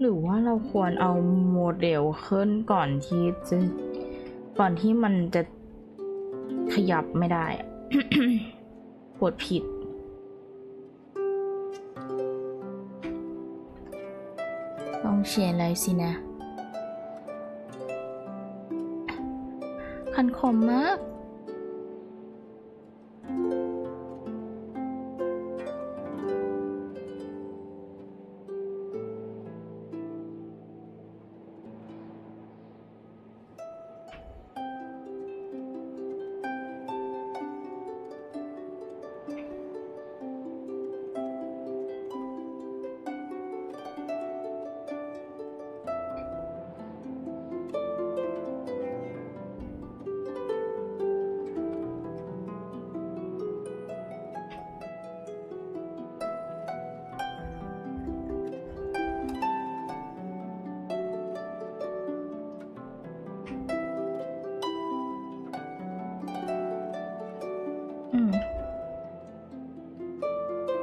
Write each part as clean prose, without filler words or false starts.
หรือว่าเราควรเอาโมเดลขึ้นก่อนที่มันจะขยับไม่ได้ กดผิดต้องเขียนอะไรสินะคันคมมาก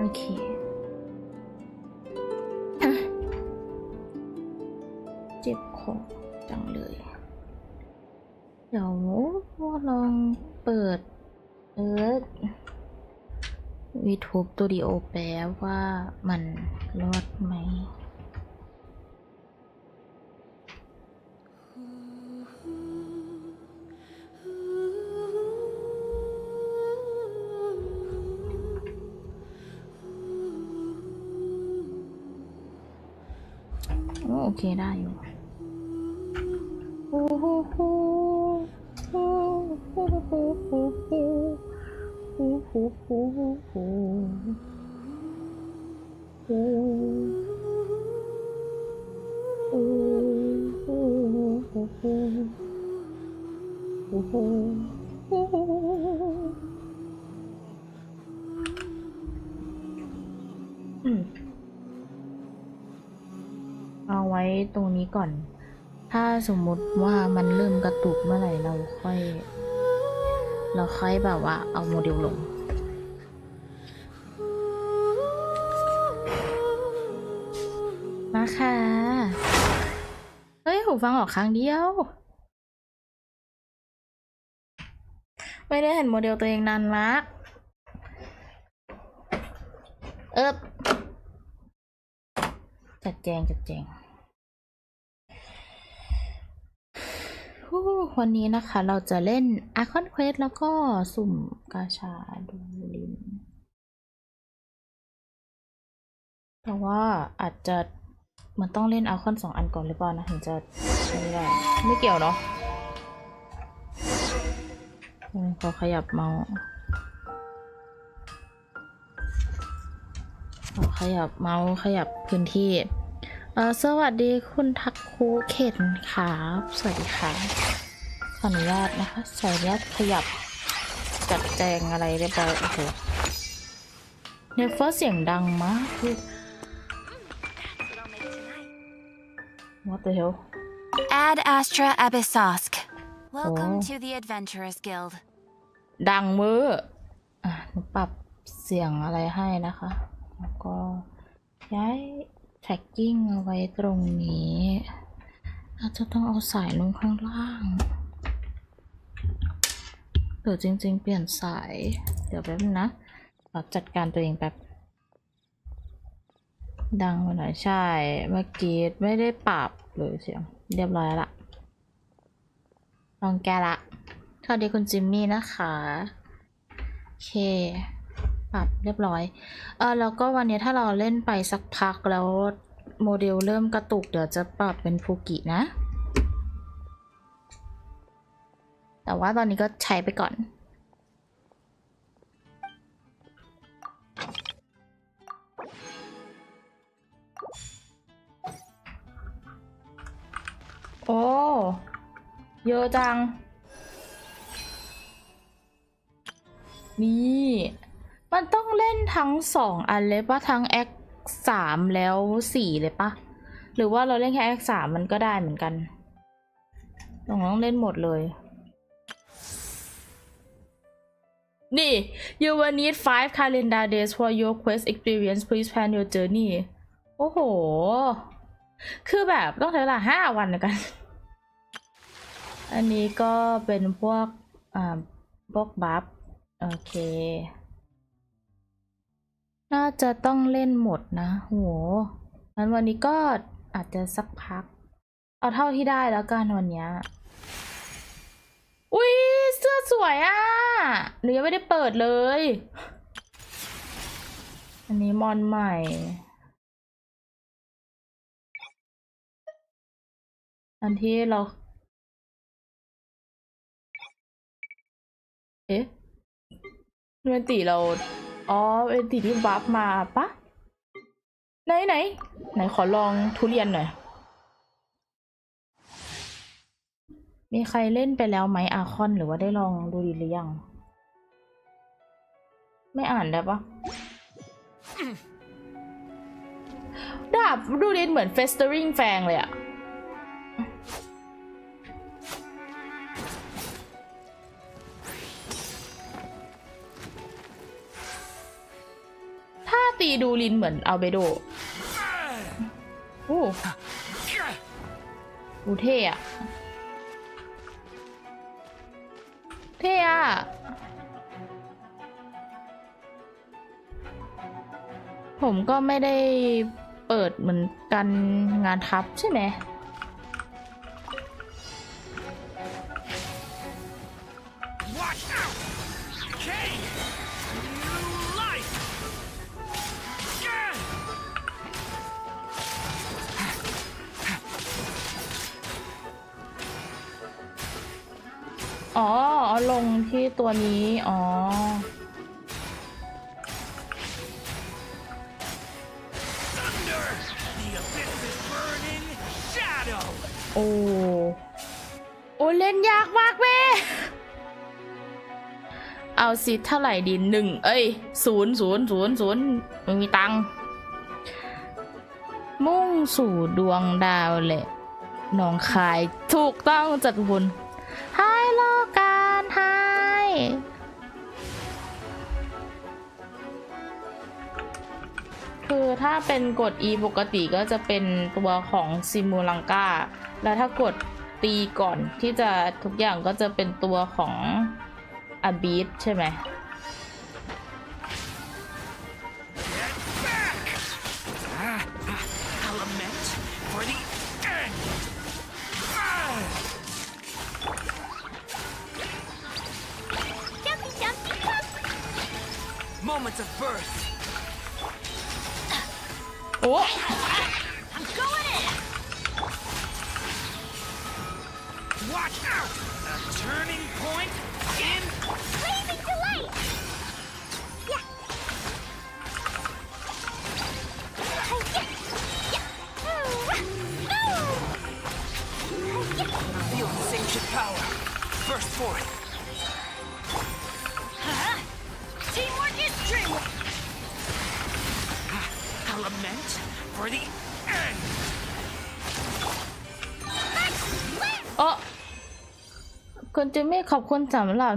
โอเคเจ็บคอจังเลยเดี๋ยวลองเปิดYouTube Studio แปลว่ามันรอดไหมโอเคได้อยู่เอาไว้ตรงนี้ก่อนถ้าสมมุติว่ามันเริ่มกระตุกเมื่อไหร่เราค่อยแบบว่าเอาโมเดลลงมาค่ะเฮ้ยหูฟังออกครั้งเดียวไม่ได้เห็นโมเดลตัวเองนานมากจัดแจงวันนี้นะคะเราจะเล่น Icon Quest แล้วก็สุ่มกาชาดูลินแต่ว่าอาจจะมันต้องเล่น Icon 2 อันก่อนหรือเปล่านะถึงจะใช้ได้ไม่เกี่ยวเนาะขอขยับเมาส์ขยับพื้นที่สวัสดีคุณทักคูเข็นครับสวัสดีค่ะขออนุญาตนะคะขออนุญาตขยับจัดแจงอะไรเรียบร้อยโอเคเนฟเฟอร์เสียงดังมาก What the hell Ad Astra Abyssosk Welcome to the Adventurers Guild ดังมือหนูปรับเสียงอะไรให้นะคะแล้วก็ย้าย tracking เอาไว้ตรงนี้อาจจะต้องเอาสายลงข้างล่างเดี๋ยวจริงๆเปลี่ยนสายเดี๋ยวแป๊บนึงนะเราจัดการตัวเองแป๊บดังไปหน่อยใช่เมื่อกี้ไม่ได้ปรับเลยเสียงเรียบร้อยละลองแก้ละสวัสดีคุณจิมมี่นะคะโอเคปรับเรียบร้อยแล้วก็วันนี้ถ้าเราเล่นไปสักพักแล้วโมเดลเริ่มกระตุกเดี๋ยวจะปรับเป็นฟูกินะแต่ว่าตอนนี้ก็ใช้ไปก่อนโอ้เยอะจังนี่มันต้องเล่นทั้ง2 อันเลยปะทั้งแอค3แล้ว4เลยปะหรือว่าเราเล่นแค่แอค3มันก็ได้เหมือนกันต้องเล่นหมดเลยนี่ you will need 5 calendar days for your quest experience please plan your journey โอ้โหคือแบบต้องใช้เวลา5 วันในการอันนี้ก็เป็นพวกบัฟโอเคน่าจะต้องเล่นหมดนะโหงั้นวันนี้ก็อาจจะสักพักเอาเท่าที่ได้แล้วกันวันนี้อุ๊ยเสื้อสวยอ่ะหนูยังไม่ได้เปิดเลยอันนี้มอนใหม่อันที่เราเอ๊ะเวนตีเราอ๋อเวนตีที่บัฟมาปะไหนขอลองทุเรียนหน่อยมีใครเล่นไปแล้วไหมอาคอนหรือว่าได้ลองดูดีหรือยังไม่อ่านได้ปะดาบดูดิเหมือนเฟสเตอริงแฟงเลยอะถ้าตีดูลินเหมือนอัลเบโดโอ้ดูเท่อะเท่อะผมก็ไม่ได้เปิดเหมือนกันงานทับใช่ไหมอ๋อเอาลงที่ตัวนี้อ๋อโอ้เล่นยากมากเว้ยเอาสิเท่าไหร่ดี1เอ้ย0 ไม่มีตังค์มุ่งสู่ดวงดาวแหละหนองคายถูกต้องจัดบุญให้โลการให้คือถ้าเป็นกด E ปกติก็จะเป็นตัวของซิมูลังกาแล้วถ้ากดตีก่อนที่จะทุกอย่างก็จะเป็นตัวของอาบีทใช่ไหมMoments of birth. โอ้ I'm going in. Watch out! A turning point in Blazing delight! Yeah. feel this ancient power. Burst forth. Teamwork is dreamwork. A lament for the end. โอ้คุณจิมมี่ขอบคุณสำหรับ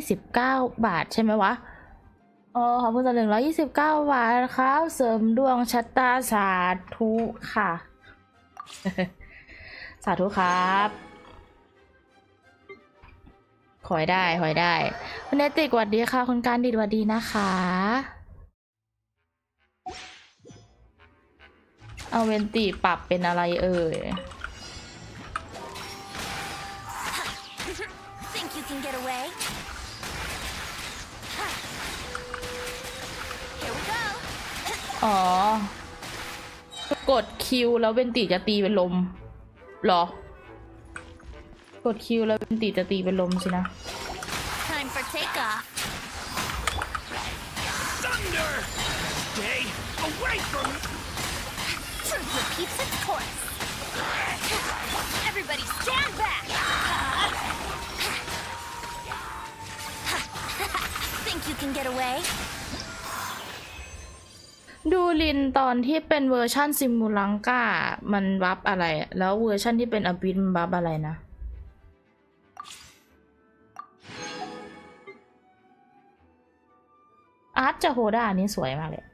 129 บาทใช่ไหมวะขอบคุณสำหรับ129 บาทครับเสริมดวงชะตาสาธุค่ะ สาธุครับขอให้ได้คุณเนติกสวัสดีค่ะคุณการดิดสวัสดีนะคะเอาเวนติปรับเป็นอะไรเอ่ยThink you can get away? Here we go. อ๋อ กดคิวแล้วเวนติจะตีเป็นลมหรอ กดคิวแล้วเวนติจะตีเป็นลมสินะ Time for takeoff. Thunder! Stay away from me! Truth repeats its course. Everybody stand back. Think you can get away? ดูลินตอนที่เป็นเวอร์ชั่นซิมูลังกามันบัฟอะไรแล้วเวอร์ชั่นที่เป็นอบิสมันบัฟอะไรนะอาร์ตจะโฮด้าอันนี้สวยมากเลย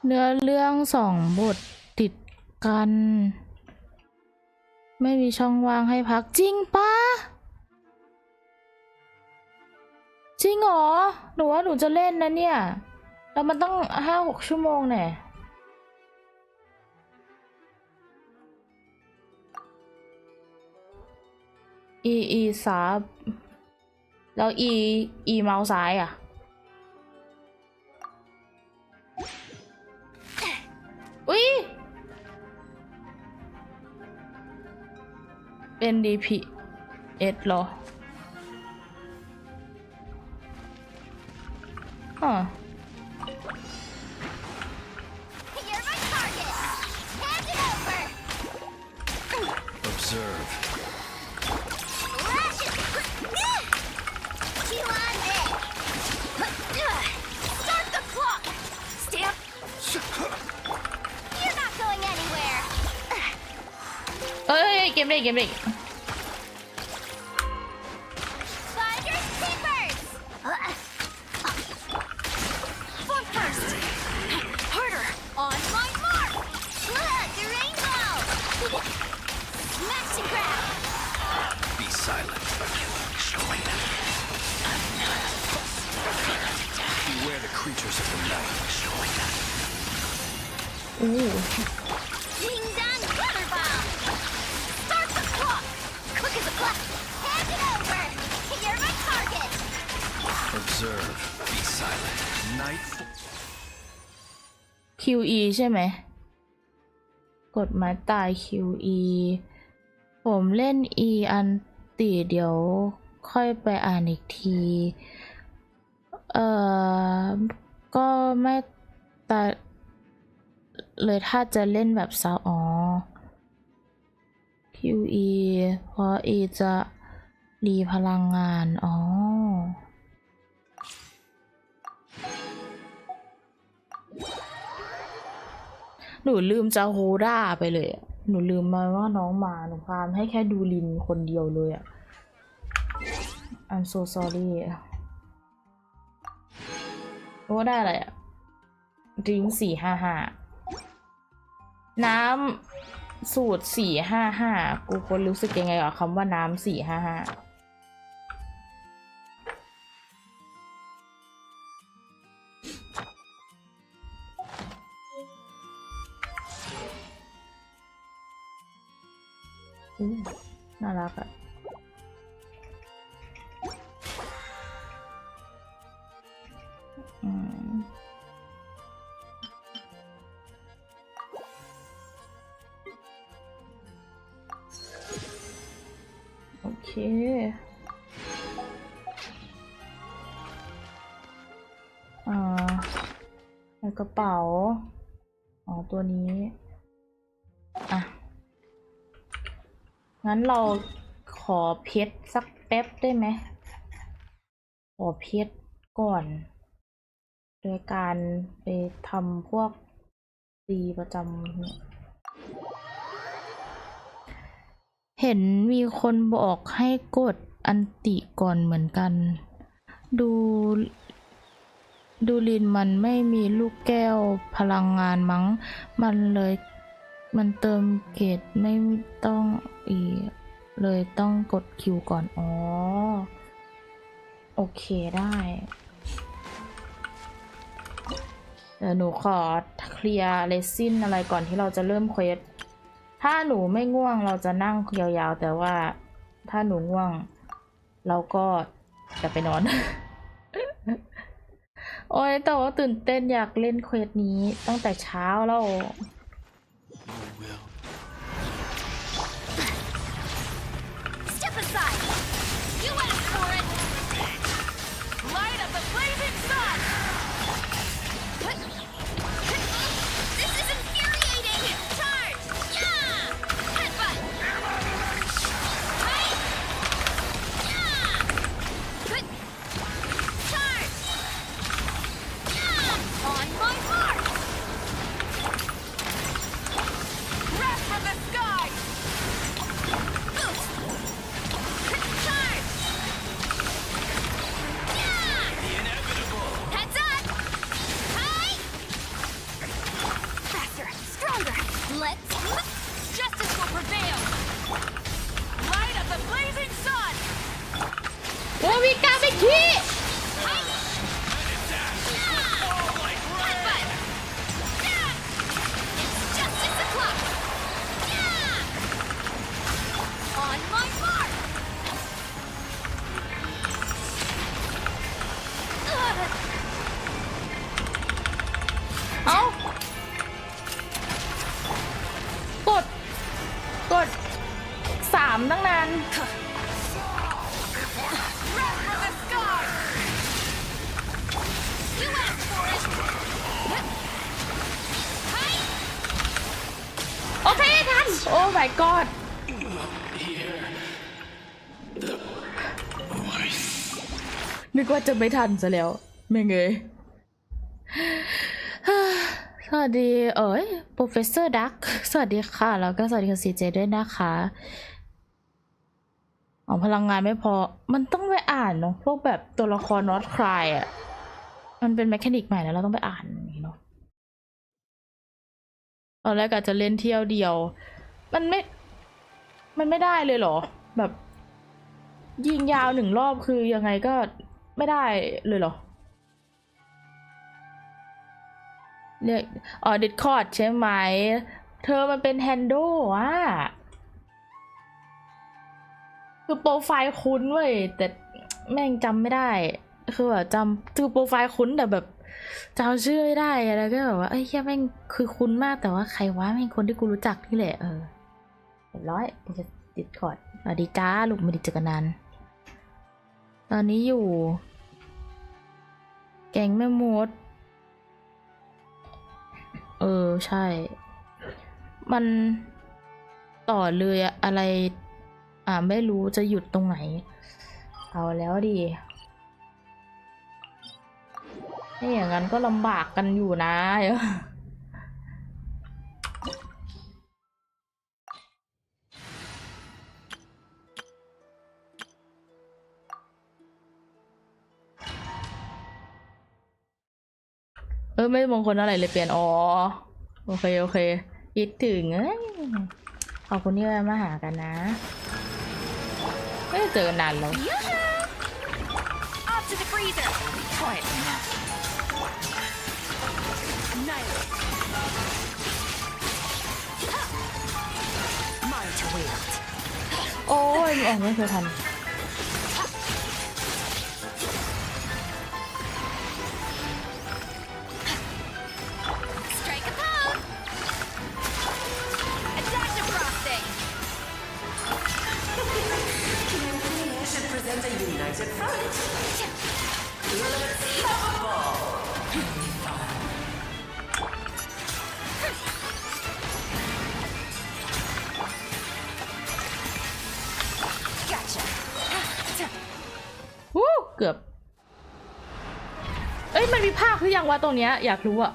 เนื้อเรื่อง2 บทติดกัน ไม่มีช่องว่างให้พักจริงปะจริงเหรอหนูว่าหนูจะเล่นนะเนี่ยแล้วมันต้อง5-6 ชั่วโมงแน่อีซับแล้วอีเมาส์ซ้ายอ่ะอุ๊ย NDPS เหรออ๋อ You're my target. Hand it over. Observe. Lash it. Chew on this. Start the clock. Stamp. You're not going anywhere. เอ้ยเกมเด็ก Finders keepers. Form first. Harder. On my mark. The rainbow. Smash and grab. Be silent. Showing. Beware the creatures of the night. Showing. อู้ Ding dong glitter bomb. Start the clock. Quick as a flash. Hand it over. You're my target. Observe. Be silent. Night. QE ใช่ไหมกดไม้ตาย QE ผมเล่น E อันติเดี๋ยวค่อยไปอ่านอีกทีก็ไม่ตายเลยถ้าจะเล่นแบบซาวอ๋อ QE เพราะ E จะรีพลังงานอ๋อหนูลืมจะโฮด้าไปเลยอะหนูลืมมาว่าน้องมาหนูฟาร์มให้แค่ดูลินคนเดียวเลยอ่ะ I'm so sorry โอ้ได้อะไรอ่ะดริงก์455น้ำสูตร455กูควรรู้สึกยังไงกับคำว่าน้ำ455น่ารักอ่ะโอเคในกระเป๋าอ๋อตัวนี้อ่ะงั้นเราขอเพชรสักแป๊บได้ไหมขอเพชรก่อนโดยการไปทำพวกตีประจำเห็นมีคนบอกให้กดอันติก่อนเหมือนกันดูลินมันไม่มีลูกแก้วพลังงานมั้งมันเติมเกรดไม่ต้องเลยต้องกดคิวก่อนอ๋อโอเคได้เดี๋ยวหนูขอเคลียร์เรซินอะไรก่อนที่เราจะเริ่มเควสถ้าหนูไม่ง่วงเราจะนั่งยาวๆแต่ว่าถ้าหนูง่วงเราก็จะไปนอน โอ้ยแต่ว่าตื่นเต้นอยากเล่นเควสนี้ตั้งแต่เช้าแล้ว Step aside. You asked for it. Light up the blazing sun. This is infuriating. Charge. Yeah. Headbutt. Right. Yeah. Good. Charge. Yeah. On my mark. โอ้มีกาไม่ขี้ Justice o'clock! On my mark! เอ้า กด3ตั้งนาน Run from the sky! You asked for it! Hi! โอเคทัน โอ้ my god นึกว่าจะไม่ทันซะแล้วไม่เงย สวัสดีโปรเฟสเซอร์ดักสวัสดีค่ะ แล้วก็สวัสดีคุณซีเจด้วยนะคะพลังงานไม่พอมันต้องไปอ่านเนาะพวกแบบตัวละคร not cry อ่ะมันเป็นแมคานิกใหม่แล้วเราต้องไปอ่านอย่างนี้เนาะตอนแรกอาจจะเล่นเที่ยวเดียวมันไม่ได้เลยเหรอแบบยิงยาว1 รอบคือยังไงก็ไม่ได้เลยเหรอเรียกดิสคอร์ดใช่ไหมเธอมันเป็นแฮนโดอ่ะคือโปรไฟล์คุ้นเว้ยแต่แม่งจำไม่ได้คือแบบคือโปรไฟล์คุ้นแต่แบบจำชื่อไม่ได้แล้วก็แบบว่าแค่แม่งคือคุ้นมากแต่ว่าใครวะแม่งคนที่กูรู้จักนี่แหละเรียบร้อยจะดิสคอร์ดสวัสดีจ้าลูกไม่ได้เจอกันนานตอนนี้อยู่แก๊งแม่มดใช่มันต่อเลยอะไรไม่รู้จะหยุดตรงไหนเอาแล้วดิถ้าอย่างนั้นก็ลำบากกันอยู่นะไม่มงคลอะไรเลยเปลี่ยนโอเคคิดถึงขอบคุณที่มาหากันนะไม่ได้เจอกันนานแล้ว Off to the freezer! Quiet now. Annihilate. Mine to wield. โอ้ยไม่เคยทันStrike a pose! Attack the frosting! Should present a united front. Let's have a ball. Gotcha! เกือบมันมีภาคหรือยังวะตรงเนี้ยอยากรู้อะ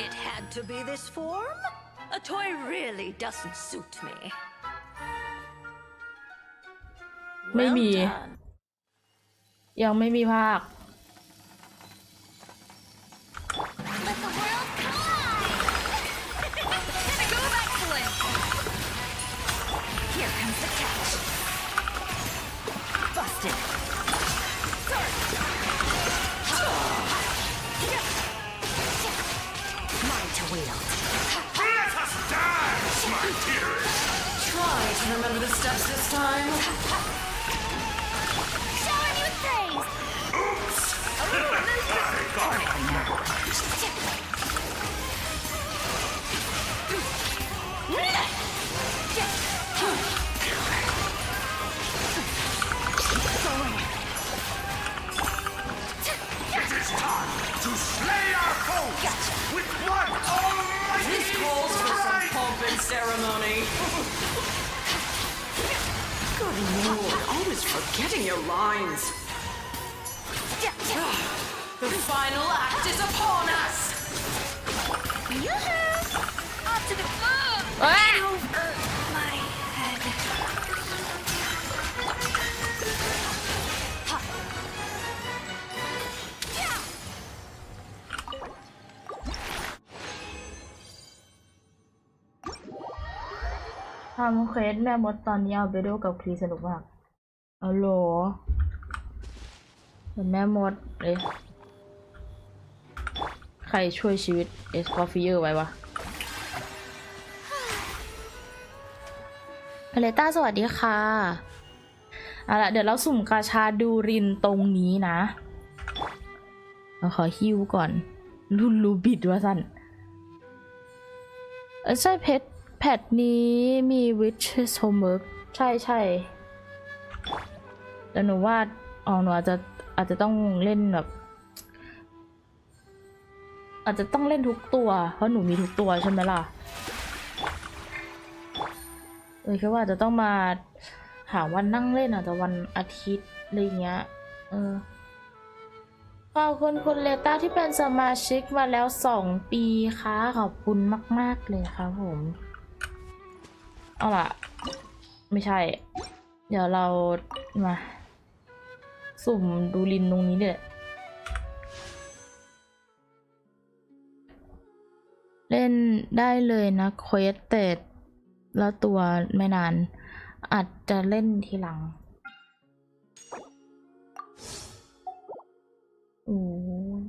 It had to be this form? A toy really doesn't suit me. ไม่มี Well done. ยังไม่มีภาค Let the world collide! Pinnacle of excellence! Here comes the catch. Busted. Sword. Mine to wield. Let us dance, my dearest! Try to remember the steps this time. Shower me with praise! Oops! I got memorized. It is time to slay our foes with one almighty This calls for some strike! pomp and ceremony. Good lord, always forgetting your lines. The final act is upon us. Yoo-hoo! Off to the food! Over my head. Ha. Yeah. โ ทำเควสแม่มดตอนนี้เอาเบโดกับคลีสนุกมากเอาโหลเป็นแม่มดเลยใครช่วยชีวิตเอสคอฟฟิเยอร์ไว้วะเลต้าสวัสดีค่ะเอาละเดี๋ยวเราสุ่มกาชาดูรินตรงนี้นะเราขอฮิวก่อนรุ่นรูบิดว่าสั้นใช่แพทนี้มีวิชโฮเมอร์ใช่แต่หนูว่าหนูอาจจะต้องเล่นแบบอาจจะต้องเล่นทุกตัวเพราะหนูมีทุกตัวใช่ไหมล่ะแค่ว่าจะต้องมาหาวันนั่งเล่นอาจจะวันอาทิตย์อะไรเงี้ยขอบคุณคุณเลต้าที่เป็นสมาชิกมาแล้ว2 ปีค่ะขอบคุณมากๆเลยครับผมเอาล่ะไม่ใช่เดี๋ยวเรามาสุ่มดูลินตรงนี้เนี่ยเล่นได้เลยนะเควสแต่แล้วตัวไม่นานอาจจะเล่นทีหลัง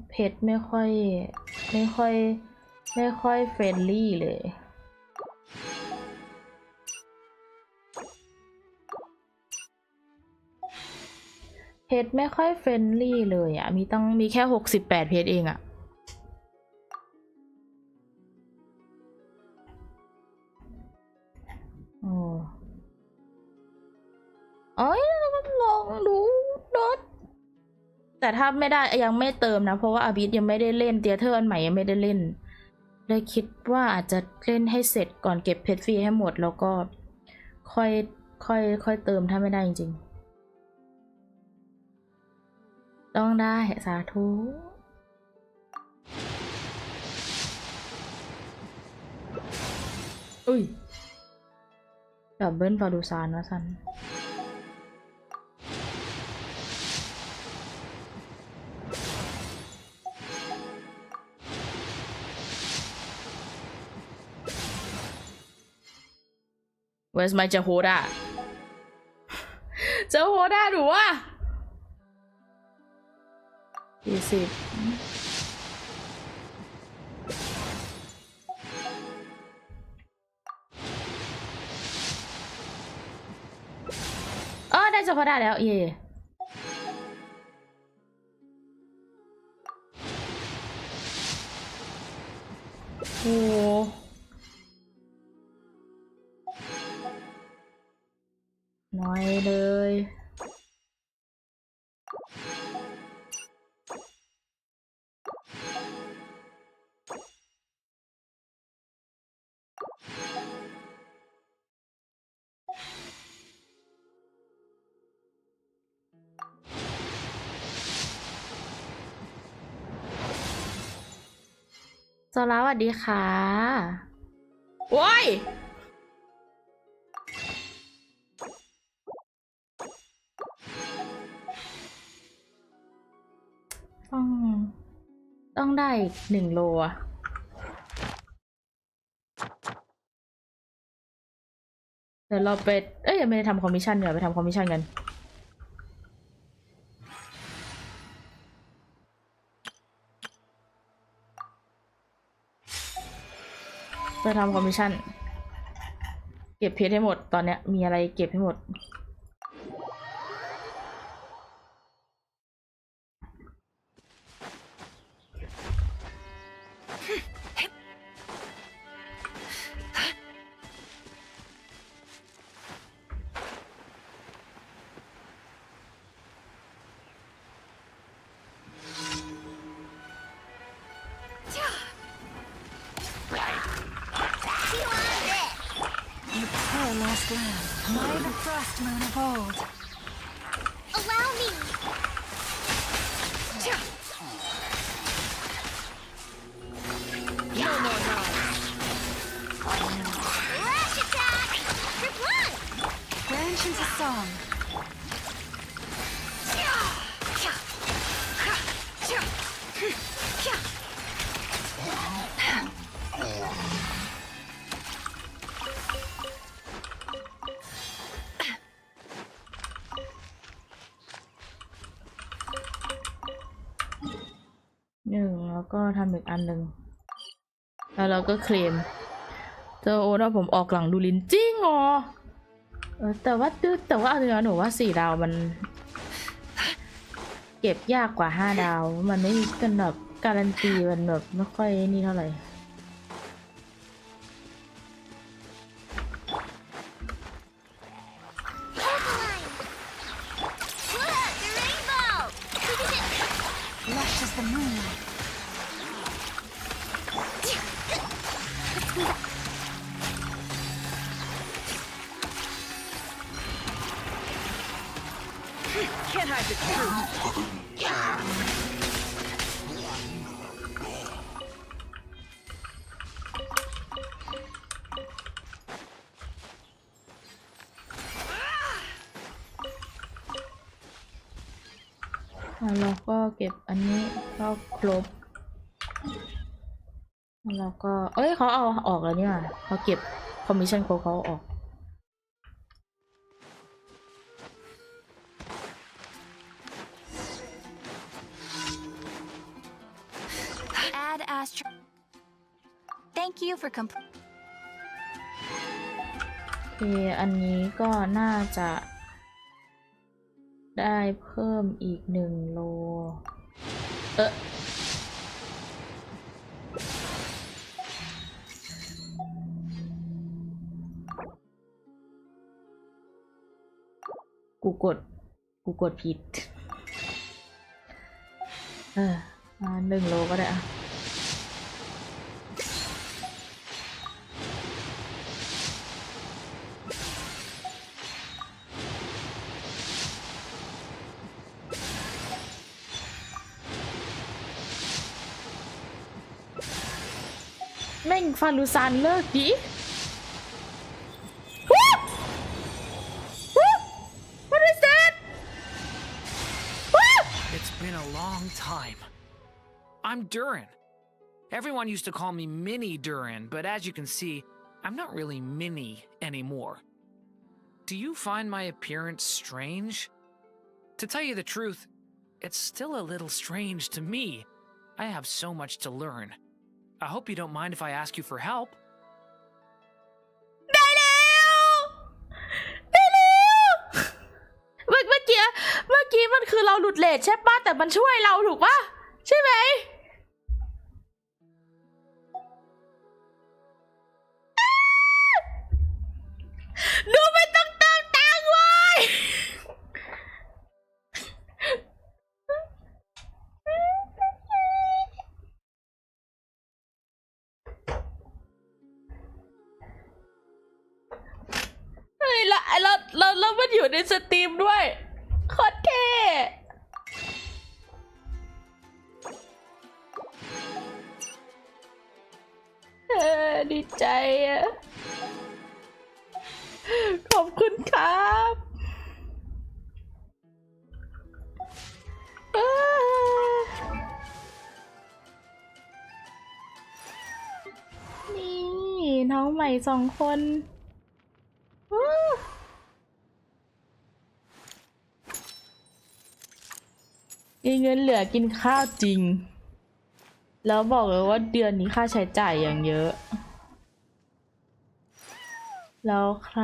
เพชรไม่ค่อยเฟรนลี่เลยเพชรไม่ค่อยเฟรนลี่เลยอ่ะมีแค่68เพชรเองอ่ะลองดูนดแต่ถ้าไม่ได้ยังไม่เติมนะเพราะว่าอาบิสยังไม่ได้เล่นเตียเทอร์อันใหม่ยังไม่ได้เล่นเลยคิดว่าอาจจะเล่นให้เสร็จก่อนเก็บเพชรฟรีให้หมดแล้วก็ค่อยเติมถ้าไม่ได้จริงๆต้องได้สาธุอุ้ยดับเบิลฟาดูซานนะสันWhere's my Jehoda หนูว่า40ได้Jehodaแล้วเย่โอ้น้อยเลยสวัสดีค่ะโว้ยต้องได้อีก1 โลอะเดี๋ยวเราไปยังไม่ได้ทำคอมมิชชั่นเดี๋ยวไปทำคอมมิชชั่นกันไปทำคอมมิชชั่นเก็บเพชรให้หมดตอนเนี้ยมีอะไรเก็บให้หมดLost land, nigh the frost moon of old. Allow me. No more knives. Rush attack. Group 1. Branch into song. ก็ทำอีกอันหนึ่งแล้วเราก็เคลมเจอโอ้นะผมออกหลังดูลินจริงเหรอแต่ว่าเอาจริงๆหนูว่า4 ดาวมันเก็บยากกว่า5 ดาวมันไม่มีกันแบบการันตีมันแบบไม่ค่อยนี่เท่าไหร่ Lush as the moonlight. Can't hide the truth. เราก็เก็บอันนี้ก็ครบแล้วก็เขาเอาออกแล้วเนี่ยเขาเก็บคอมมิชชั่นเขาออก Add Astra. Thank you for comp. โอเคอันนี้ก็น่าจะได้เพิ่มอีก1 โลกูกดผิด1 โลก็ได้อะแม่งฟาลูซานเลิกดิ What is that? It's been a long time. I'm Durin. Everyone used to call me Mini Durin, but as you can see, I'm not really mini anymore. Do you find my appearance strange? To tell you the truth, it's still a little strange to me. I have so much to learn. I hope you don't mind if I ask you for help. ได้แล้วเมื่อกี้มันคือเราหลุดเลทใช่ปะแต่มันช่วยเราถูกปะใช่ไหมดูไม่ต้องเติมตังค์ไว้แล้วมันอยู่ในสตรีมด้วยโคตรเท่ดีใจอ่ะขอบคุณครับนี่น้องใหม่2 คนมีเงินเหลือกินข้าวจริงแล้วบอกเลยว่าเดือนนี้ค่าใช้จ่ายอย่างเยอะแล้วใคร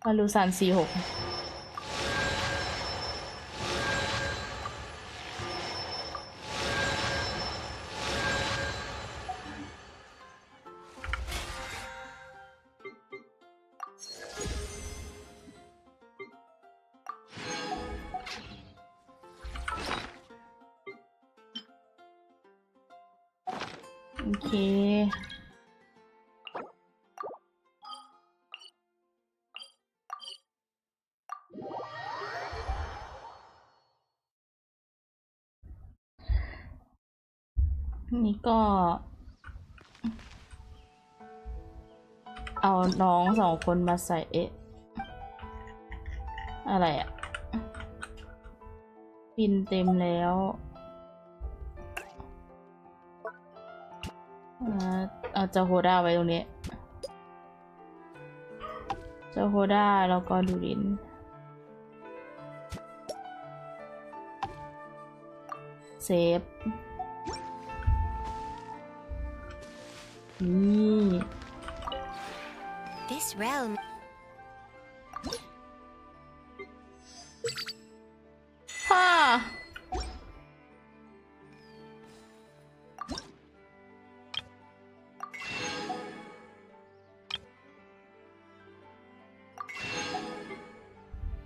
มารู346โอเคนี่ก็เอาน้อง2 คนมาใส่อะไรอะปินเต็มแล้วเอาจะโฮด้าไว้ตรงนี้ เจ้าโฮด้าแล้วก็ดูรินเซฟนี่ This realm ฮ่า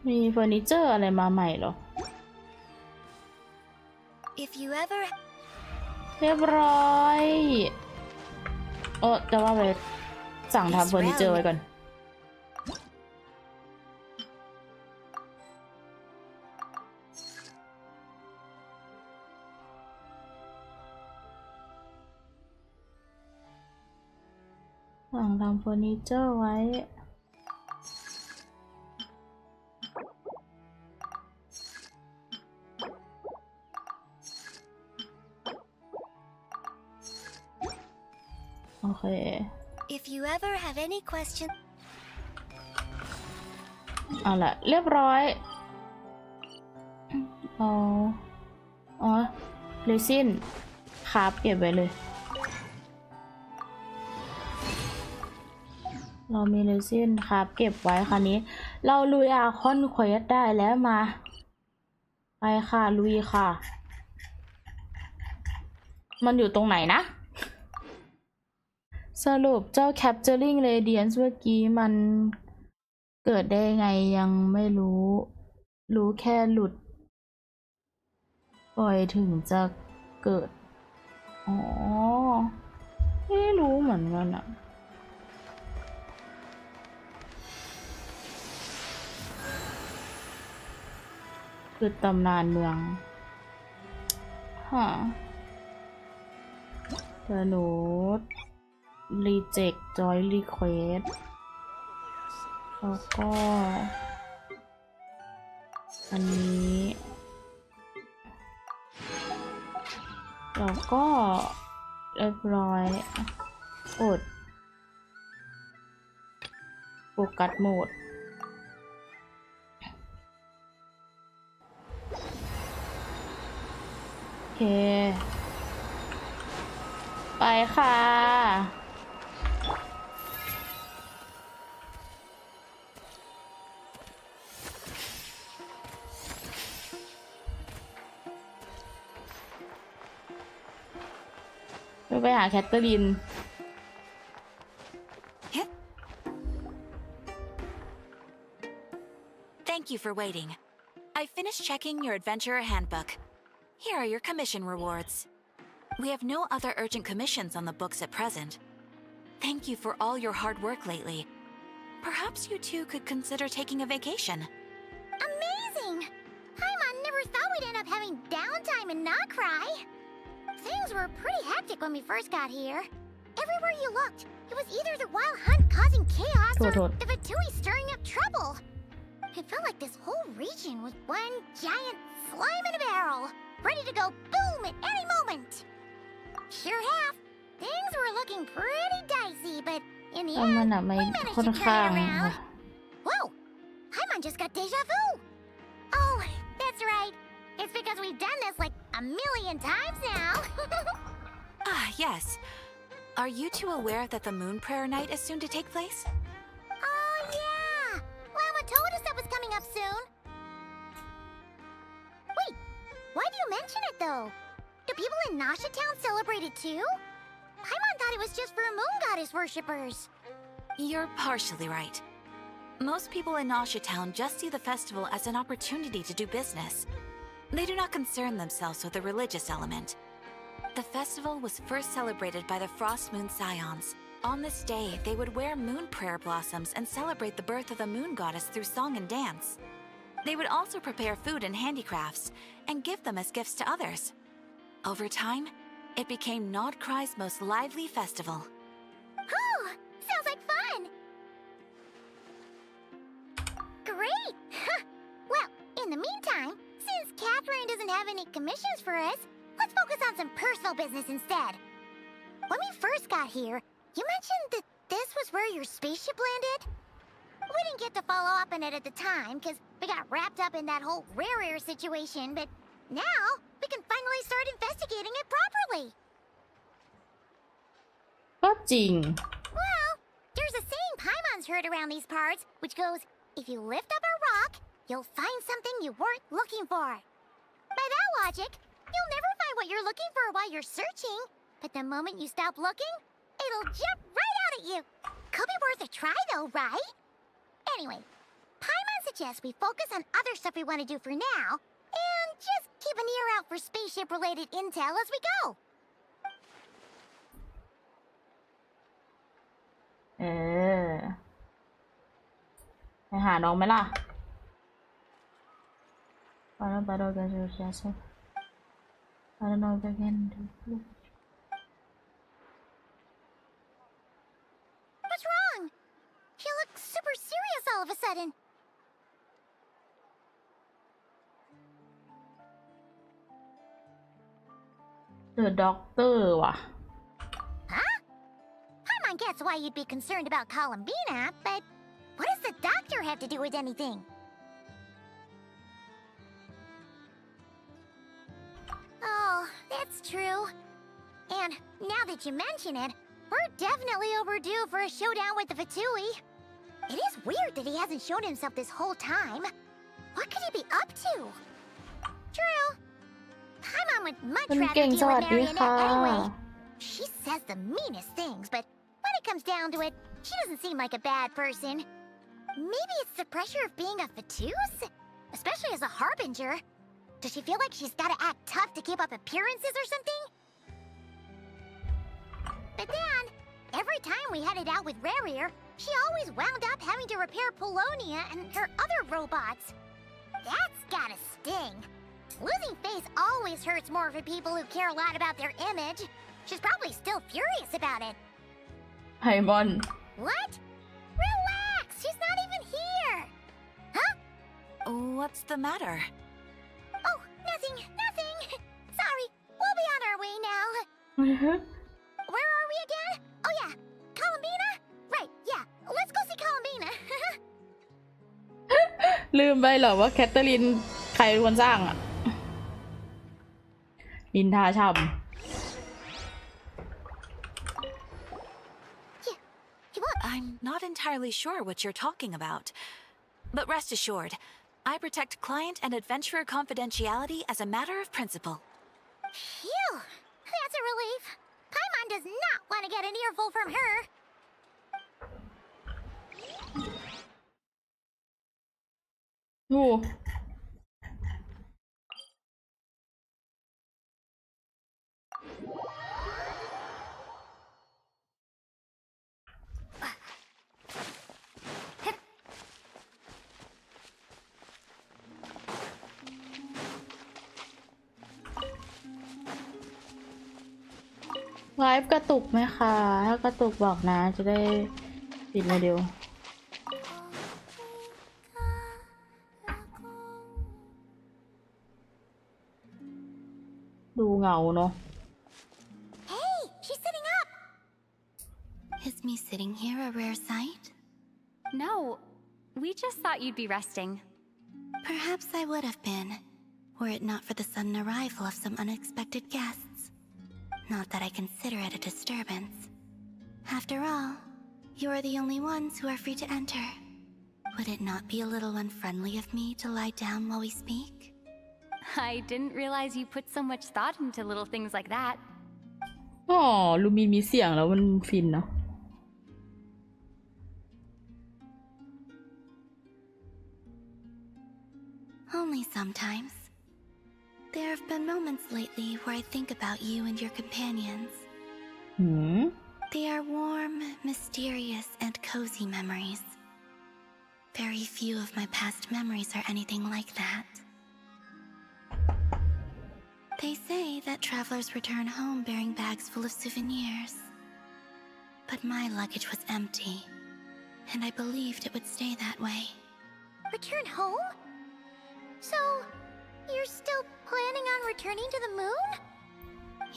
มีเฟอร์นิเจอร์อะไรมาใหม่เหรอ If you ever เรียบร้อยจะว่าไปสั่งทำเฟอร์นิเจอร์ไว้ก่อนสั่งทำเฟอร์นิเจอร์ไว้โอเค If you ever have any question เอาละเรียบร้อยอ๋อเรซินครับเก็บไว้เลยเรามีเรซินครับเก็บไว้คราวนี้เราลุยอาคอนเควสได้แล้วมาไปค่ะลุยค่ะมันอยู่ตรงไหนนะสรุปเจ้า Capturing Radiance เมื่อกี้มันเกิดได้ไงยังไม่รู้แค่หลุดปล่อยถึงจะเกิดอ๋อไม่รู้เหมือนกันอะคือตำนานเมืองฮะเธอโน้ตreject join request แล้วก็อันนี้แล้วก็เรียบร้อยอดโฟกัสโหมดโอเคไปค่ะไปหาแคทเธอรีน Thank you for waiting. I finished checking your adventurer handbook. Here are your commission rewards. We have no other urgent commissions on the books at present. Thank you for all your hard work lately. Perhaps you two could consider taking a vacation. Amazing! Paimon never thought we'd end up having downtime in Nacry. Things were pretty hectic when we first got here. Everywhere you looked, it was either the wild hunt causing chaos or the Fatui stirring up trouble. It felt like this whole region was one giant slime in a barrel, ready to go boom at any moment. Sure half, things were looking pretty dicey, but in the end, we managed to turn it around. Whoa! Paimon just got deja vu! Oh, that's right. It's because we've done this like a million times now. Yes. Are you two aware that the Moon Prayer Night is soon to take place? Oh, yeah! Lama told us that was coming up soon. Wait, why do you mention it, though? Do people in Nasha Town celebrate it, too? Paimon thought it was just for moon goddess worshippers. You're partially right. Most people in Nasha Town just see the festival as an opportunity to do business. They do not concern themselves with the religious element. The festival was first celebrated by the Frost Moon Scions. On this day, they would wear moon prayer blossoms and celebrate the birth of the moon goddess through song and dance. They would also prepare food and handicrafts and give them as gifts to others. Over time, it became Nodcry's most lively festival. Oh, sounds like fun! Great! Well, in the meantime, since Catherine doesn't have any commissions for us, let's focus on some personal business instead. When we first got here, you mentioned that this was where your spaceship landed? We didn't get to follow up on it at the time, because we got wrapped up in that whole Ribir situation, but now we can finally start investigating it properly. ก็จริง Well, there's a saying Paimon's heard around these parts, which goes, if you lift up a rock, you'll find something you weren't looking for. By that logic, you'll never find what you're looking for while you're searching, but the moment you stop looking, it'll jump right out at you. Could be worth a try though, right? Anyway, Paimon suggests we focus on other stuff we want to do for now, and just keep an ear out for spaceship-related intel as we go. ไปหาน้องไหมล่ะไปเรากันจะใช่ไปเราจะกัน What's wrong? She looks super serious all of a sudden. The doctor ว่ะ Huh? Paimon gets why you'd be concerned about Columbina, but what does the doctor have to do with anything? Oh, that's true. And now that you mention it, we're definitely overdue for a showdown with the Fatui. It is weird that he hasn't shown himself this whole time. What could he be up to? True. Paimon would much คุณ rather เก่ง deal สวัส with ดี Marionette ค่ะ anyway. She says the meanest things, but when it comes down to it, she doesn't seem like a bad person. Maybe it's the pressure of being a Fatuse? Especially as a Harbinger. Does she feel like she's gotta act tough to keep up appearances or something? But then, every time we headed out with Ribir, she always wound up having to repair Polonia and her other robots. That's gotta sting. Losing face always hurts more for people who care a lot about their image. She's probably still furious about it. ไฮมอน What? Relax! She's not even here! Huh? What's the matter? Oh, nothing. Sorry, we'll be on our way now. Where are we again? Oh yeah, Columbina? Right, yeah. Let's go see Columbina. ลืมไปเหรอว่าแคทเธอรีนใครเป็นคนสร้างอ่ะลินทาช่ำ I'm not entirely sure what you're talking about. But rest assured, I protect client and adventurer confidentiality as a matter of principle. Phew, that's a relief. Paimon does not want to get an earful from her. โอ้ ไลฟ์กระตุกไหมคะ ถ้ากระตุกบอกนะจะได้ปิดเลยเดียวดูเหงาเนาะ Hey, she's sitting up. Is me sitting here a rare sight? No, we just thought you'd be resting. Perhaps I would have been, were it not for the sudden arrival of some unexpected guests. Not that I consider it a disturbance. After all, you are the only ones who are free to enter. Would it not be a little unfriendly of me to lie down while we speak? I didn't realize you put so much thought into little things like that. อ๋อลูมินมีเสียงแล้วมันฟินเนาะ Only sometimes. There have been moments lately where I think about you and your companions. หืม They are warm, mysterious, and cozy memories. Very few of my past memories are anything like that. They say that travelers return home bearing bags full of souvenirs. But my luggage was empty, and I believed it would stay that way. Return home? So, you're still planning on returning to the moon?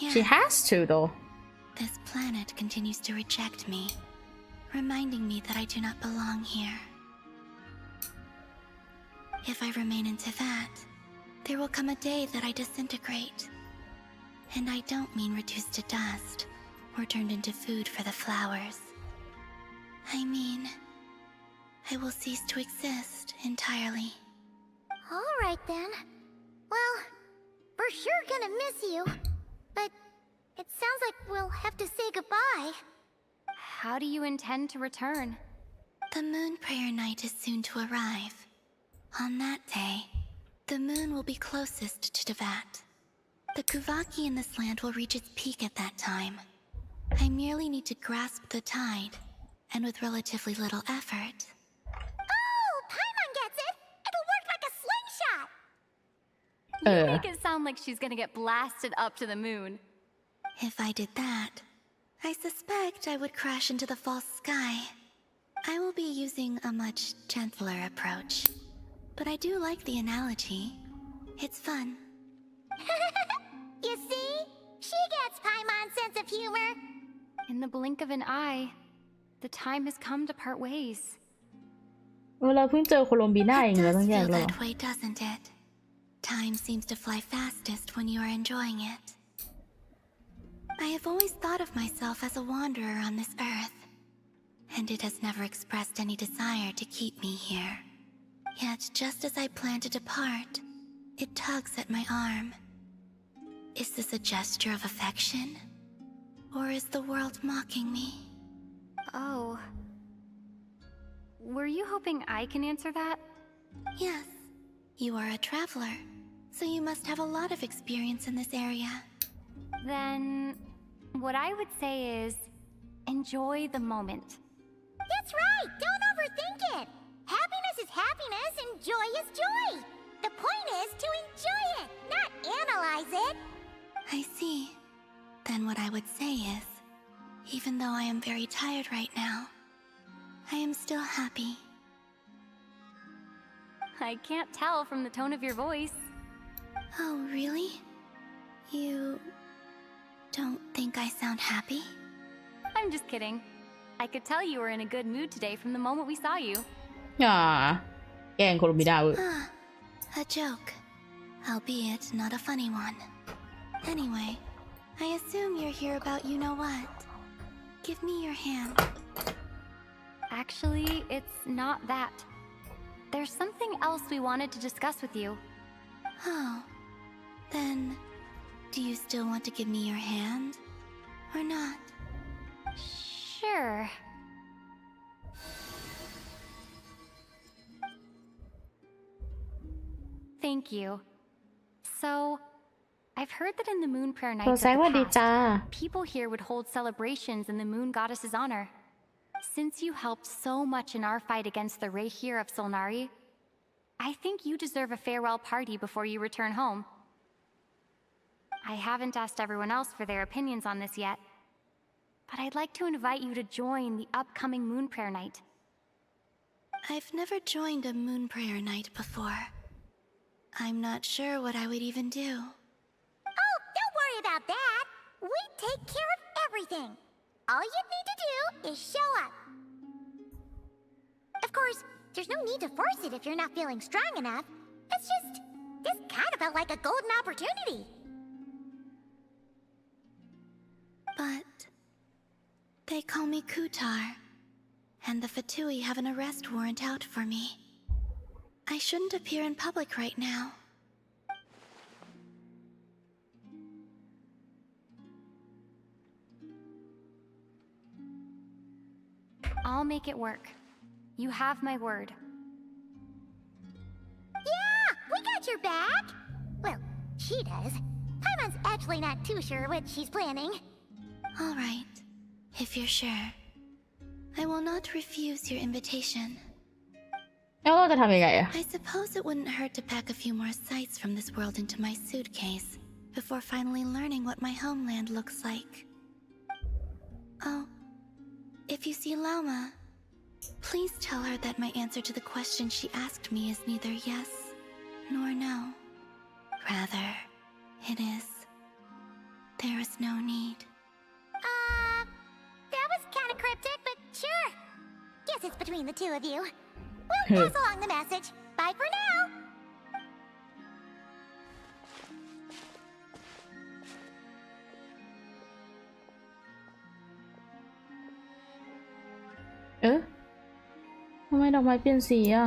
Yes, she has to though this planet continues to reject me, reminding me that I do not belong here. If I remain into that, there will come a day that I disintegrate. And I don't mean reduced to dust or turned into food for the flowers. I mean, I will cease to exist entirely. Alright then. Well, we're sure gonna miss you. But it sounds like we'll have to say goodbye. How do you intend to return? The moon prayer night is soon to arrive. On that day, the moon will be closest to Devat. The Kuvaki in this land will reach its peak at that time. I merely need to grasp the tide, and with relatively little effort. Oh, Paimon gets it! It'll work like a slingshot! You make it sound like she's gonna get blasted up to the moon. If I did that, I suspect I would crash into the false sky. I will be using a much gentler approach. But I do like the analogy. It's fun. You see? She gets Paimon's sense of humor. In the blink of an eye, the time has come to part ways. เราเพิ่งเจอโคลอมบีน่าเอง It เราต้อ does งแยก feel เรา that way, doesn't it? Time seems to fly fastest when you are enjoying it. I have always thought of myself as a wanderer on this earth, and it has never expressed any desire to keep me here. Yet, just as I plan to depart, it tugs at my arm. Is this a gesture of affection? Or is the world mocking me? Oh. Were you hoping I can answer that? Yes, you are a traveler, so you must have a lot of experience in this area. Then, what I would say is, enjoy the moment. That's right! Don't overthink it! Happiness is happiness and joy is joy! The point is to enjoy it, not analyze it! I see. Then what I would say is, even though I am very tired right now, I am still happy. I can't tell from the tone of your voice. Oh, really? You don't think I sound happy? I'm just kidding. I could tell you were in a good mood today from the moment we saw you. อ่าแกล้งโคลอมบีน่าเว้ย Ah, a joke. Albeit not a funny one. Anyway, I assume you're here about you-know-what. Give me your hand. Actually, it's not that. There's something else we wanted to discuss with you. Oh. Then, do you still want to give me your hand? Or not? Sure. Thank you. So, I've heard that in the moon prayer โทร nights แซง of ว่า the ดีจ้า past, people here would hold celebrations in the moon goddess's honor. Since you helped so much in our fight against the Ribir of Solnari, I think you deserve a farewell party before you return home. I haven't asked everyone else for their opinions on this yet, but I'd like to invite you to join the upcoming moon prayer night. I've never joined a moon prayer night before. I'm not sure what I would even do. Oh, don't worry about that! We take care of everything! All you need to do is show up. Of course, there's no need to force it if you're not feeling strong enough. It's just, this kind of felt like a golden opportunity. But they call me Kutar, and the Fatui have an arrest warrant out for me. I shouldn't appear in public right now. I'll make it work. You have my word. Yeah, we got your back! Well, she does. Paimon's actually not too sure what she's planning. All right, if you're sure. I will not refuse your invitation. แล้วเราจะทำยังไงอะ I suppose it wouldn't hurt to pack a few more sights from this world into my suitcase before finally learning what my homeland looks like. Oh, if you see Lauma, please tell her that my answer to the question she asked me is neither yes nor no. Rather, it is, there is no need. That was kind of cryptic, but sure. Guess it's between the two of you. We'll pass along the message. Bye for now. เอ๊ะทำไมดอกไม้เปลี่ยนสีอ่ะ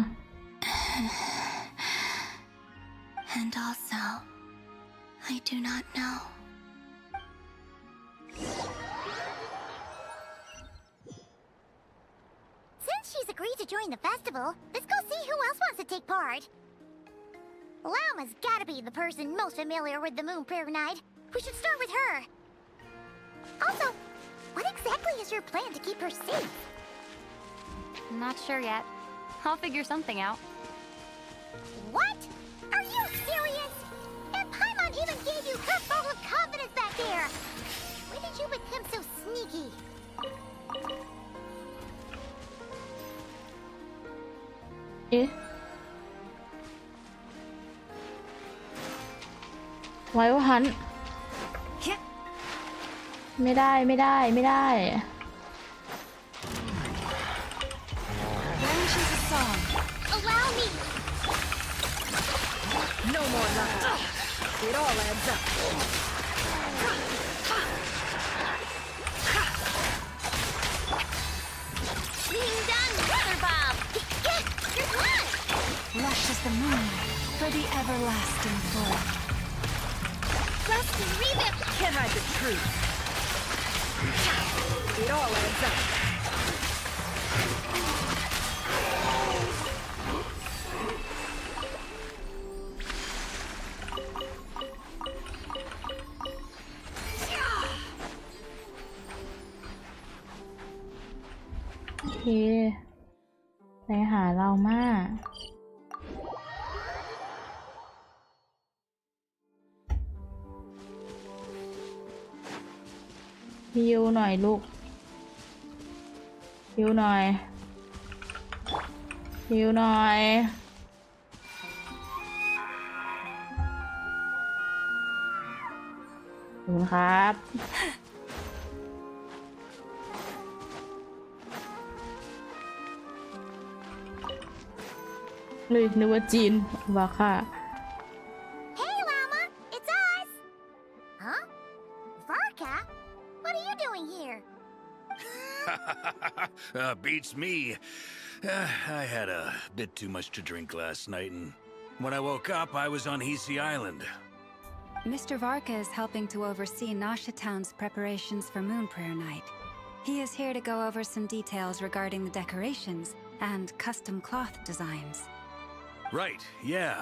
And also, I do not know. Since she's agreed to join the festival, let's go see who else wants to take part. Llama's gotta be the person most familiar with the Moon Prayer Night. We should start with her. Also, what exactly is your plan to keep her safe? Not sure yet. I'll figure something out. What? Are you serious? And Paimon even gave you her vote of confidence back there. When did you become so sneaky? เอ๊ะไวโอฮันไม่ได้ไม่ได้ไม่ได้ Allow me. No more left. It all adds up. Being done, Brother Bob. You're one. Lush as the moon for the everlasting full. Rusty Ribir. Can't hide the truth. It all adds up.โอเคไปหาเรามากฮิวหน่อยลูกฮิวหน่อยฮิวหน่อยขอบคุณครับเลยนึกว่าจีนว่าค่ะ Hey, Llama. It's us. Huh? Varka? What are you doing here? Beats me. I had a bit too much to drink last night, and when I woke up, I was on Hisi Island. Mr. Varka is helping to oversee Nasha Town's preparations for Moon Prayer Night. He is here to go over some details regarding the decorations and custom cloth designs. Right, yeah,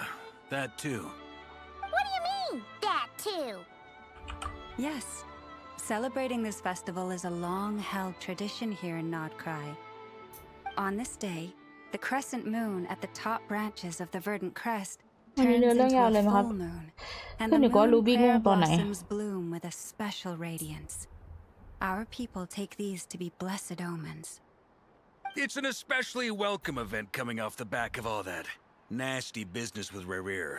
that too. What do you mean, that too? Yes, celebrating this festival is a long-held tradition here in Nodcry. On this day, the crescent moon at the top branches of the verdant crest วันนี้ turns เนื้อเรื่อง into ยาว a เลยไหมครับ full moon, and ขึ้น the อยู่กับว่า moon รูบี้ง่ว prayer งตอนไหน blossoms bloom with a special radiance. Our people take these to be blessed omens. It's an especially welcome event coming off the back of all that nasty business with Ribir.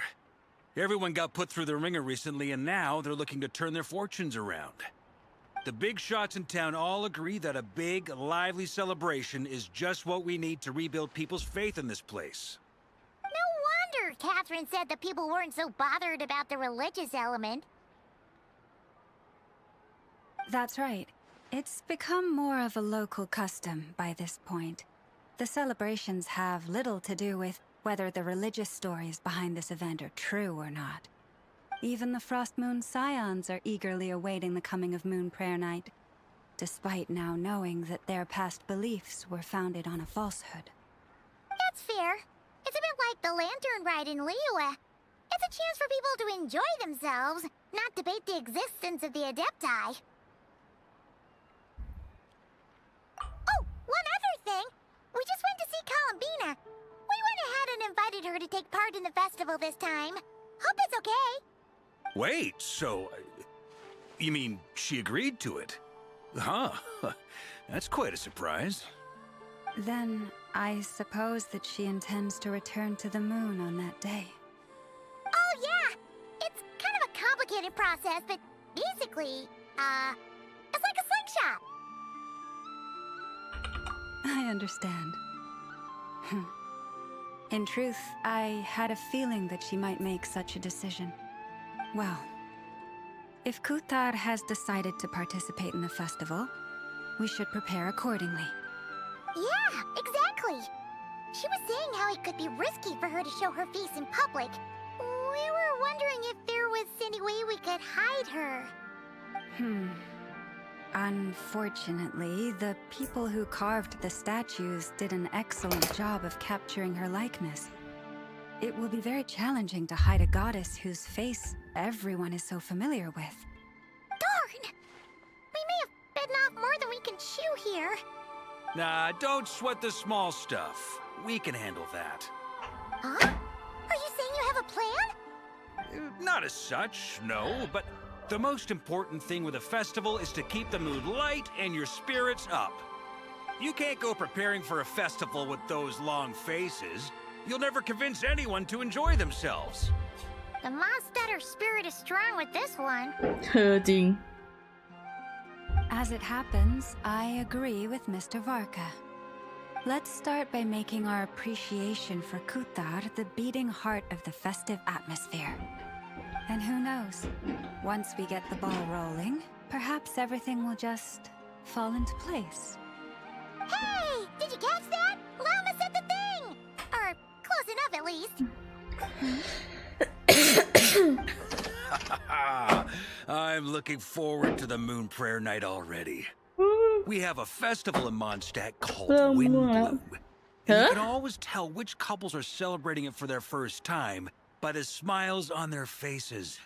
Everyone got put through the ringer recently, and now they're looking to turn their fortunes around. The big shots in town all agree that a big, lively celebration is just what we need to rebuild people's faith in this place. No wonder Catherine said the people weren't so bothered about the religious element. That's right. It's become more of a local custom by this point. The celebrations have little to do with whether the religious stories behind this event are true or not. Even the Frost Moon Scions are eagerly awaiting the coming of Moon Prayer Night, despite now knowing that their past beliefs were founded on a falsehood. That's fair. It's a bit like the lantern ride in Liyue. It's a chance for people to enjoy themselves, not debate the existence of the Adepti. Oh, one other thing. We just went to see Columbina. We went ahead and invited her to take part in the festival this time. Hope it's okay. Wait, so... you mean she agreed to it? Huh. That's quite a surprise. Then, I suppose that she intends to return to the moon on that day. Oh, yeah. It's kind of a complicated process, but basically, it's like a slingshot. I understand. In truth, I had a feeling that she might make such a decision. Well, if Kutar has decided to participate in the festival, we should prepare accordingly. Yeah, exactly. She was saying how it could be risky for her to show her face in public. We were wondering if there was any way we could hide her. Unfortunately, the people who carved the statues did an excellent job of capturing her likeness. It will be very challenging to hide a goddess whose face everyone is so familiar with. Darn! We may have bitten off more than we can chew here. Nah, don't sweat the small stuff. We can handle that. Huh? Are you saying you have a plan? Not as such, no, but the most important thing with a festival is to keep the mood light and your spirits up. You can't go preparing for a festival with those long faces. You'll never convince anyone to enjoy themselves. The Mondstatter spirit is strong with this one. เธอจริง As it happens, I agree with Mr. Varka. Let's start by making our appreciation for Kutar the beating heart of the festive atmosphere. And who knows, once we get the ball rolling, perhaps everything will just fall into place. Hey! Did you catch that? Llama said the thing! Or close enough at least. I'm looking forward to the Moon Prayer Night already. We have a festival in Mondstadt called Wind Bloom. And you can always tell which couples are celebrating it for their first time by the smiles on their faces.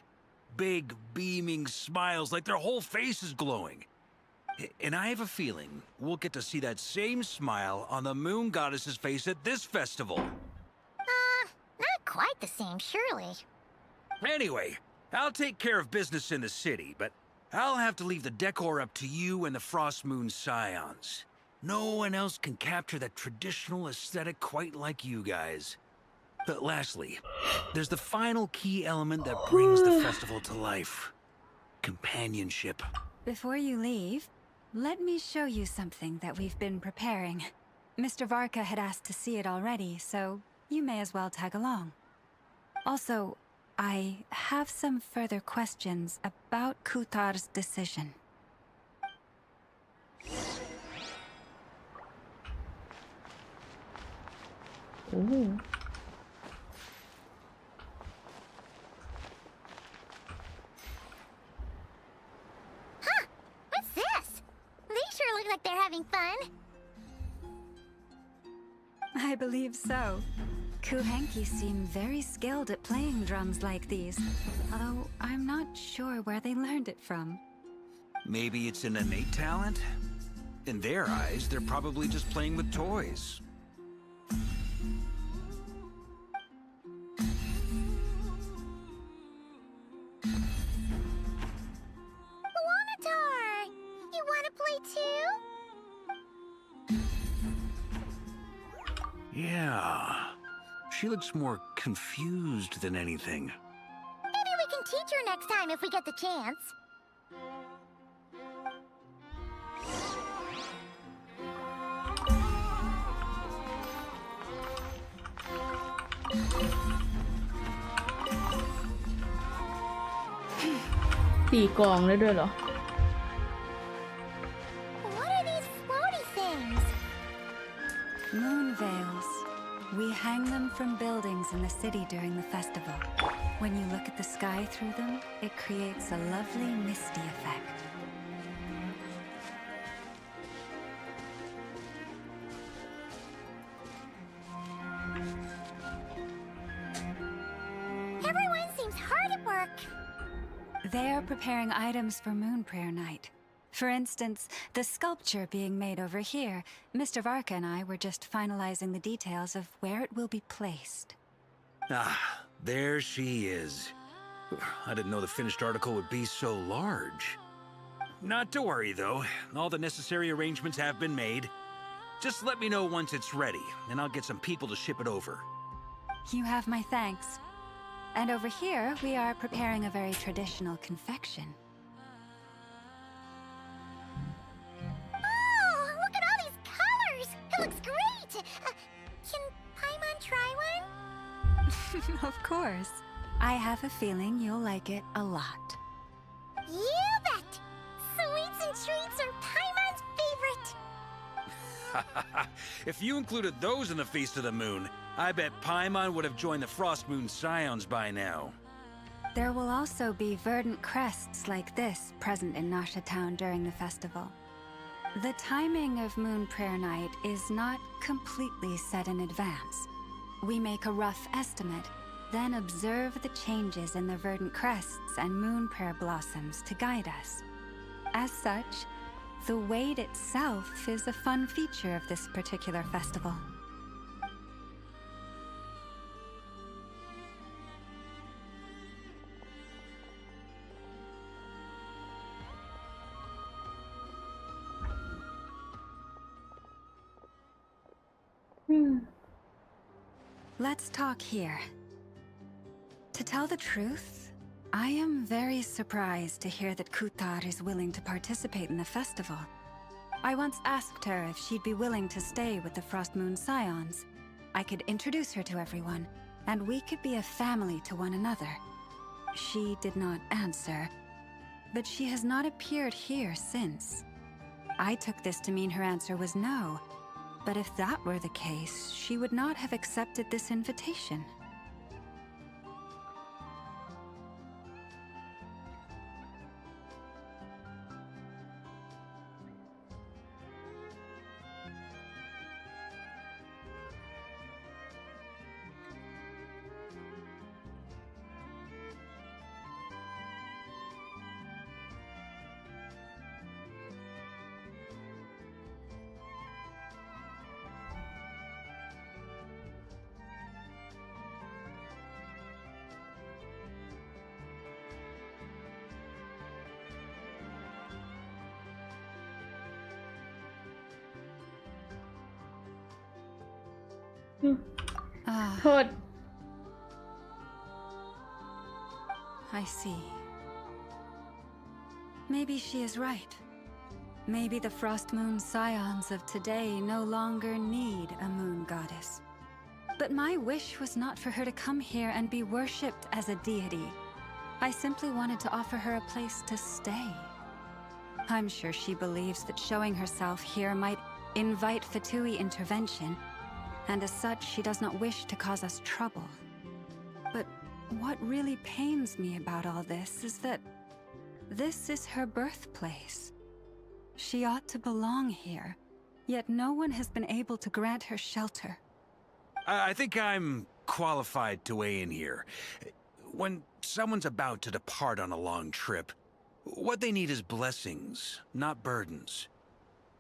Big, beaming smiles like their whole face is glowing. And I have a feeling we'll get to see that same smile on the Moon Goddess's face at this festival. Not quite the same, surely. Anyway, I'll take care of business in the city, but I'll have to leave the decor up to you and the Frost Moon Scions. No one else can capture that traditional aesthetic quite like you guys. But lastly, there's the final key element that brings the festival to life. Companionship. Before you leave, let me show you something that we've been preparing. Mr. Varka had asked to see it already, so you may as well tag along. Also, I have some further questions about Kutar's decision. Ooh. Huh? What's this? They sure look like they're having fun. I believe so. Kuhenki seem very skilled at playing drums like these, although I'm not sure where they learned it from. Maybe it's an innate talent? In their eyes, they're probably just playing with toys. Lunatar! You wanna play too? Yeah. She looks more confused than anything. Maybe we can teach her next time if we get the chance.ตีกลองได้ด้วยเหรอ What are these floaty things? Moon veils. We hang them from buildings in the city during the festival. When you look at the sky through them, it creates a lovely misty effect. Everyone seems hard at work. They are preparing items for Moon Prayer Night. For instance, the sculpture being made over here, Mr. Varka and I were just finalizing the details of where it will be placed. Ah, there she is. I didn't know the finished article would be so large. Not to worry, though. All the necessary arrangements have been made. Just let me know once it's ready, and I'll get some people to ship it over. You have my thanks. And over here, we are preparing a very traditional confection. Oh, look at all these colors! It looks great! Can Paimon try one? Of course. I have a feeling you'll like it a lot. You bet! Sweets and treats are Paimon's favorite! If you included those in the Feast of the Moon, I bet Paimon would have joined the Frost Moon Scions by now. There will also be verdant crests like this present in Nasha Town during the festival. The timing of Moon Prayer Night is not completely set in advance. We make a rough estimate, then observe the changes in the verdant crests and moon prayer blossoms to guide us. As such, the wait itself is a fun feature of this particular festival. Let's talk here. To tell the truth, I am very surprised to hear that Kutar is willing to participate in the festival. I once asked her if she'd be willing to stay with the Frost Moon Scions. I could introduce her to everyone, and we could be a family to one another. She did not answer, but she has not appeared here since. I took this to mean her answer was no, but if that were the case, she would not have accepted this invitation. Ah, โทษ I see. Maybe she is right. Maybe the Frost Moon Scions of today no longer need a moon goddess. But my wish was not for her to come here and be worshipped as a deity. I simply wanted to offer her a place to stay. I'm sure she believes that showing herself here might invite Fatui intervention, and as such, she does not wish to cause us trouble. But what really pains me about all this is that this is her birthplace. She ought to belong here, yet no one has been able to grant her shelter. I think I'm qualified to weigh in here. When someone's about to depart on a long trip, what they need is blessings, not burdens.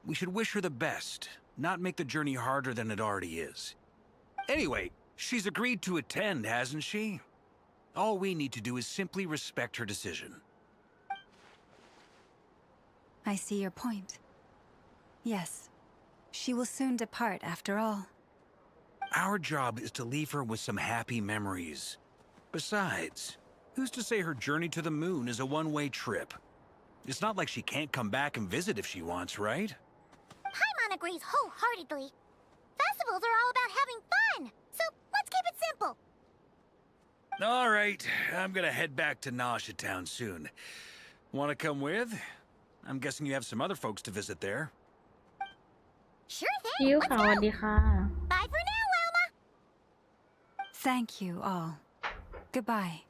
We should wish her the best, not make the journey harder than it already is. Anyway, she's agreed to attend, hasn't she? All we need to do is simply respect her decision. I see your point. Yes, she will soon depart after all. Our job is to leave her with some happy memories. Besides, who's to say her journey to the moon is a one-way trip? It's not like she can't come back and visit if she wants, right? Paimon agrees wholeheartedly. Festivals are all about having fun, so let's keep it simple. All right, I'm gonna head back to Nasha Town soon. Want to come with? I'm guessing you have some other folks to visit there. Sure ชิ thing, ว let's ค่ะสวัส go. ดีค่ะ Bye for now, Wilma. Thank you all. Goodbye.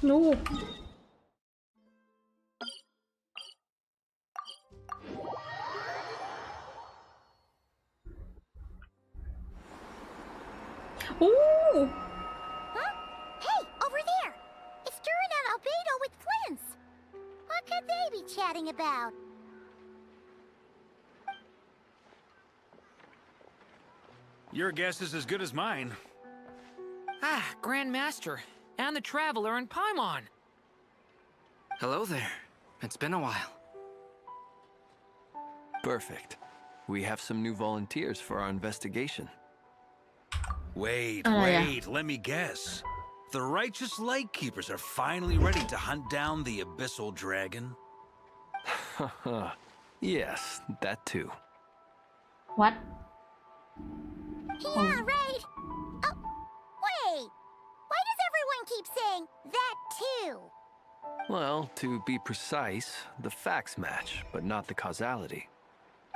No. Ooh. Huh? Hey, over there! It's Durin and Albedo with twins! What could they be chatting about? Your guess is as good as mine. Ah, Grand Master, and the Traveler and Paimon. Hello there. It's been a while. Perfect. we have some new volunteers for our investigation. Wait, Oh, yeah. wait, let me guess. The righteous Lightkeepers are finally ready to hunt down the Abyssal Dragon? Yes, that too. What? Yeah, right. Oh, wait. Why does everyone keep saying that too? Well, to be precise, the facts match, but not the causality.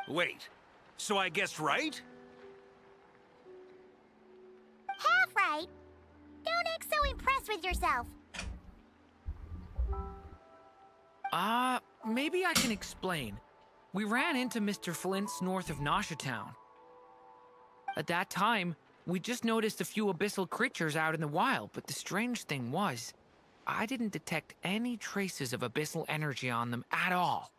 Wait, so I guessed right? Half right. Don't act so impressed with yourself. Maybe I can explain. We ran into Mr. Flint's north of Nasha Town. At that time, we just noticed a few abyssal creatures out in the wild, but the strange thing was, I didn't detect any traces of abyssal energy on them at all.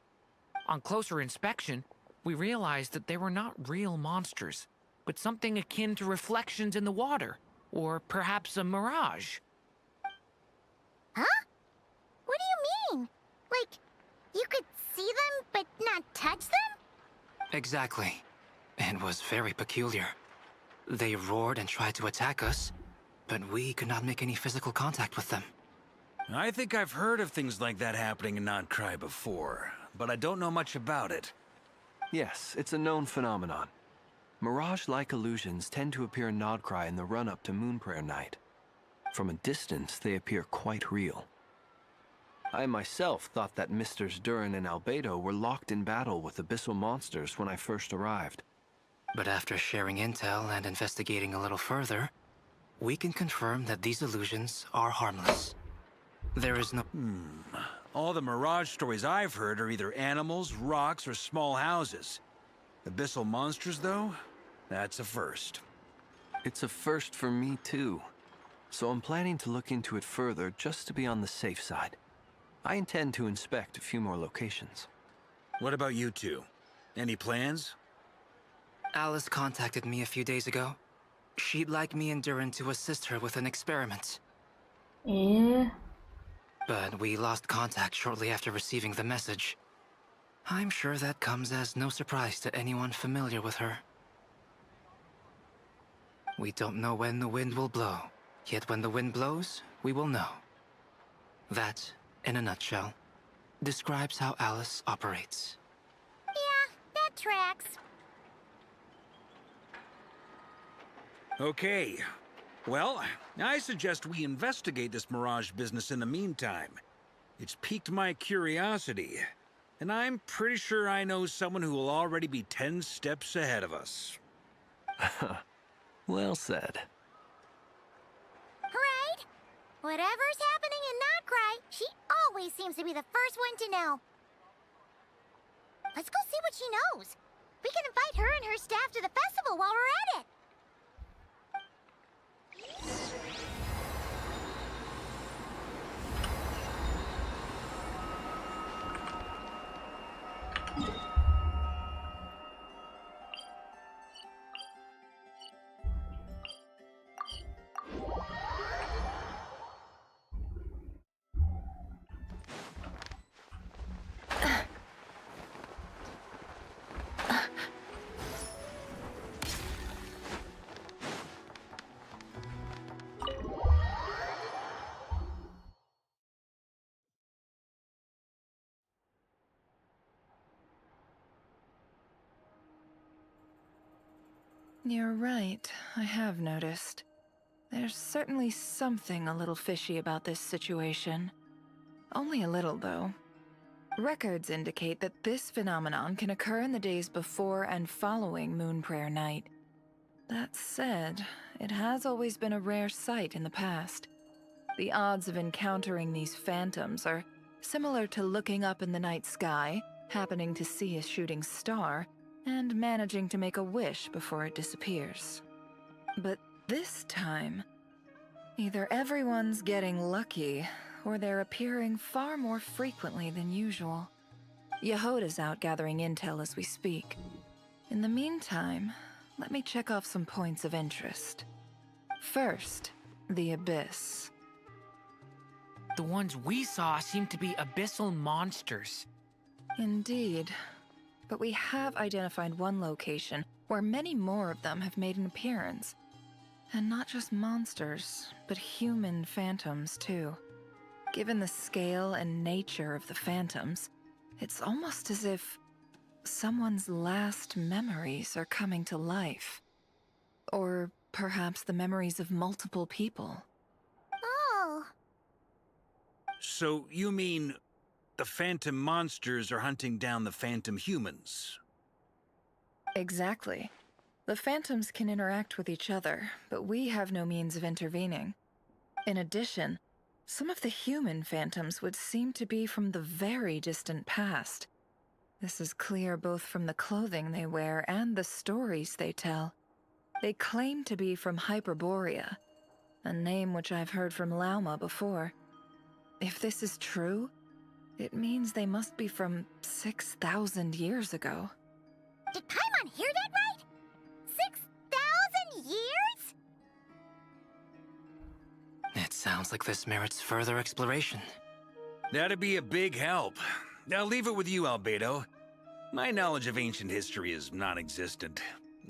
On closer inspection, we realized that they were not real monsters, but something akin to reflections in the water, or perhaps a mirage. Huh? What do you mean? Like, you could see them but not touch them? Exactly. It was very peculiar. They roared and tried to attack us, but we could not make any physical contact with them. I think I've heard of things like that happening in Not Cry before, but I don't know much about it. Yes, it's a known phenomenon. Mirage-like illusions tend to appear in Nodcry in the run-up to Moon Prayer Night. From a distance, they appear quite real. I myself thought that Misters Durin and Albedo were locked in battle with abyssal monsters when I first arrived. But after sharing intel and investigating a little further, we can confirm that these illusions are harmless. There is no... All the Mirage stories I've heard are either animals, rocks, or small houses. Abyssal monsters, though? That's a first. It's a first for me, too. So I'm planning to look into it further just to be on the safe side. I intend to inspect a few more locations. What about you two? Any plans? Alice contacted me a few days ago. She'd like me and Durin to assist her with an experiment. Eh? But we lost contact shortly after receiving the message. I'm sure that comes as no surprise to anyone familiar with her. We don't know when the wind will blow, yet when the wind blows, we will know. That, in a nutshell, describes how Alice operates. Yeah, that tracks. Okay. Well, I suggest we investigate this Mirage business in the meantime. It's piqued my curiosity, and I'm pretty sure I know someone who will already be 10 steps ahead of us. Well said. Right? Whatever's happening in Notcry, she always seems to be the first one to know. Let's go see what she knows. We can invite her and her staff to the festival while we're at it. You're right, I have noticed. There's certainly something a little fishy about this situation. Only a little, though. Records indicate that this phenomenon can occur in the days before and following Moon Prayer Night. That said, it has always been a rare sight in the past. The odds of encountering these phantoms are similar to looking up in the night sky, happening to see a shooting star, and managing to make a wish before it disappears. But this time, either everyone's getting lucky, or they're appearing far more frequently than usual. Yehoda's out gathering intel as we speak. In the meantime, let me check off some points of interest. First, the Abyss. The ones we saw seem to be abyssal monsters. Indeed. but we have identified one location where many more of them have made an appearance. And not just monsters, but human phantoms too. Given the scale and nature of the phantoms, it's almost as if someone's last memories are coming to life. Or perhaps the memories of multiple people. Oh. So you mean the phantom monsters are hunting down the phantom humans? Exactly. The phantoms can interact with each other, but we have no means of intervening. In addition, some of the human phantoms would seem to be from the very distant past. This is clear both from the clothing they wear and the stories they tell. They claim to be from Hyperborea, a name which I've heard from Lauma before. If this is true, it means they must be from 6,000 years ago. Did Paimon hear that right? 6,000 years? It sounds like this merits further exploration. That'd be a big help. I'll leave it with you, Albedo. My knowledge of ancient history is non-existent.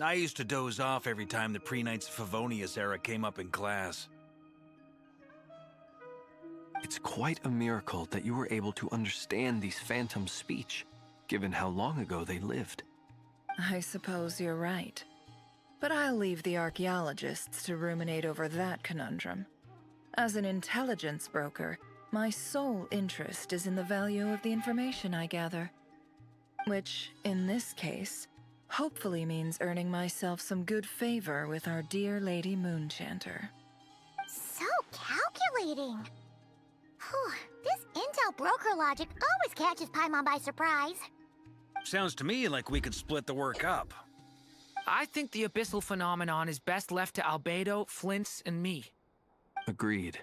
I used to doze off every time the pre-Knights of Favonius era came up in class. It's quite a miracle that you were able to understand these phantoms' speech, given how long ago they lived. I suppose you're right. But I'll leave the archaeologists to ruminate over that conundrum. As an intelligence broker, my sole interest is in the value of the information I gather. Which, in this case, hopefully means earning myself some good favor with our dear Lady Moonchanter. So calculating. Whew, this intel broker logic always catches Paimon by surprise. Sounds to me like we could split the work up. I think the abyssal phenomenon is best left to Albedo, Flints, and me. Agreed.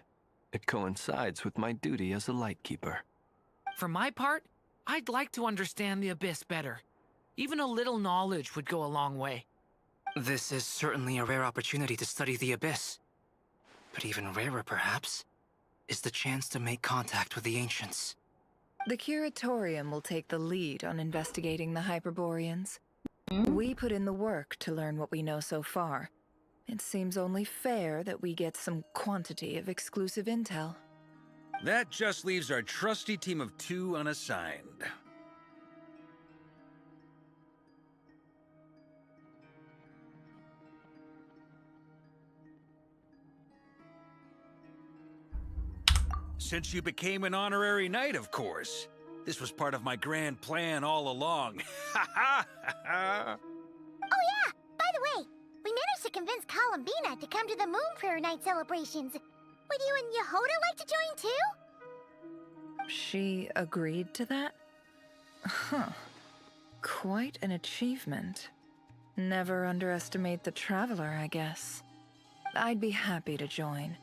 It coincides with my duty as a lightkeeper. For my part, I'd like to understand the abyss better. Even a little knowledge would go a long way. This is certainly a rare opportunity to study the abyss. But even rarer, perhaps, is the chance to make contact with the ancients. The Curatorium will take the lead on investigating the Hyperboreans. We put in the work to learn what we know so far. It seems only fair that we get some quantity of exclusive intel. That just leaves our trusty team of 2 unassigned. Since you became an honorary knight, of course. This was part of my grand plan all along. Ha ha ha! Oh yeah, by the way, we managed to convince Columbina to come to the Moon Prayer Night celebrations. Would you and Yehoda like to join too? She agreed to that? Huh. Quite an achievement. Never underestimate the traveler, I guess. I'd be happy to join.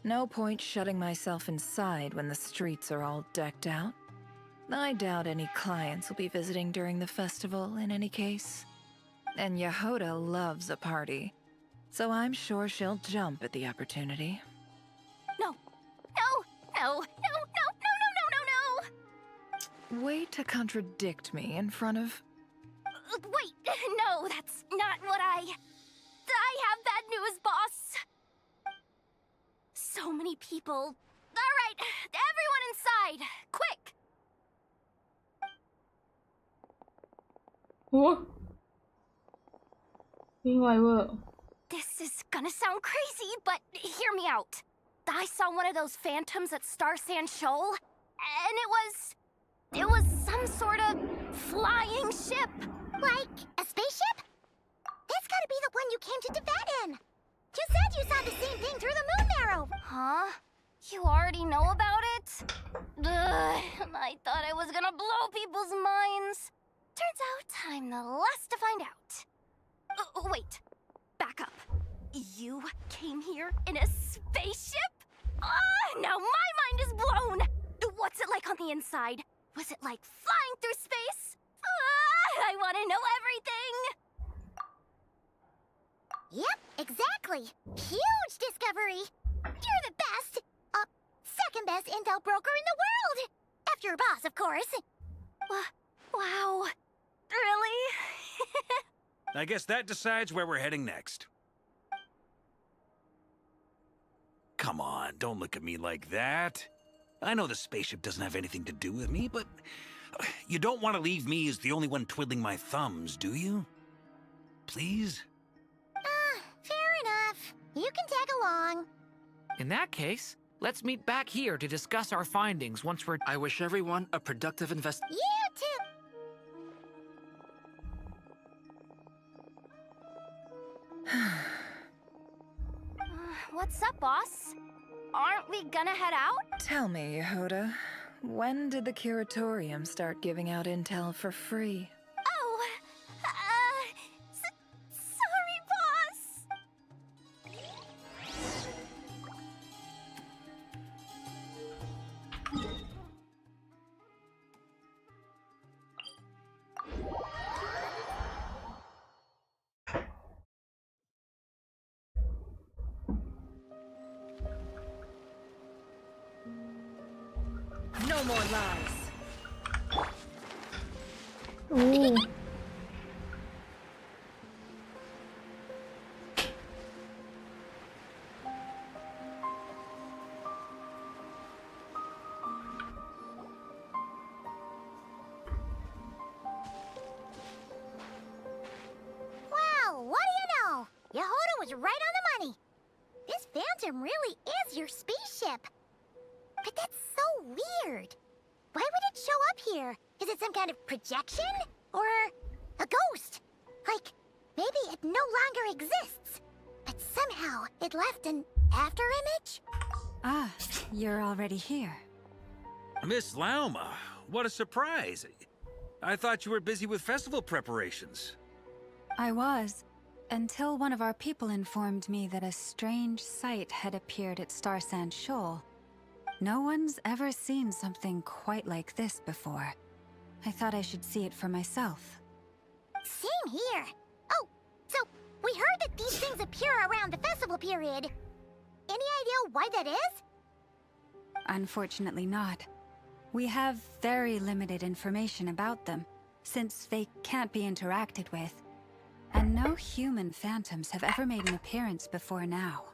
No point shutting myself inside when the streets are all decked out. I doubt any clients will be visiting during the festival in any case. And Yehoda loves a party, so I'm sure she'll jump at the opportunity. No, no, no, no, no, no, no, no, no, no! Way to contradict me in front of... Wait, no, that's not what I have bad news, boss! So many people. Alright, everyone inside! Quick! This is gonna sound crazy, but hear me out. I saw one of those phantoms at Star Sand Shoal, and it was some sort of flying ship. Like a spaceship? That's gotta be the one you came to Tibet in. You said you saw the same thing through the moon marrow. Huh? You already know about it? Ugh, I thought I was gonna blow people's minds. Turns out I'm the last to find out. Wait, back up. You came here in a spaceship? Now my mind is blown! What's it like on the inside? Was it like flying through space? I want to know everything! Yep, exactly. Huge discovery. You're the best. Second best intel broker in the world. After your boss, of course. Wow. Really? I guess that decides where we're heading next. Come on, don't look at me like that. I know the spaceship doesn't have anything to do with me, but you don't want to leave me as the only one twiddling my thumbs, do you? Please? Fair enough. You can tag along. In that case, let's meet back here to discuss our findings once we're... I wish everyone a productive You too. What's up, boss? Aren't we gonna head out? Tell me, Yehuda, when did the Curatorium start giving out intel for free? Oh, sorry, boss. No more lies. Ooh. Wow, what do you know? Yehuda was right on the money. This Phantom really is your spaceship. But that's so weird. Why would it show up here? Is it some kind of projection? Or a ghost? Like, maybe it no longer exists. But somehow it left an afterimage? Ah, you're already here. Miss Lauma, what a surprise. I thought you were busy with festival preparations. I was, until one of our people informed me that a strange sight had appeared at Star Sand Shoal. No one's ever seen something quite like this before. I thought I should see it for myself. Same here. Oh, so we heard that these things appear around the festival period. Any idea why that is? Unfortunately not. We have very limited information about them, since they can't be interacted with. And no human phantoms have ever made an appearance before now.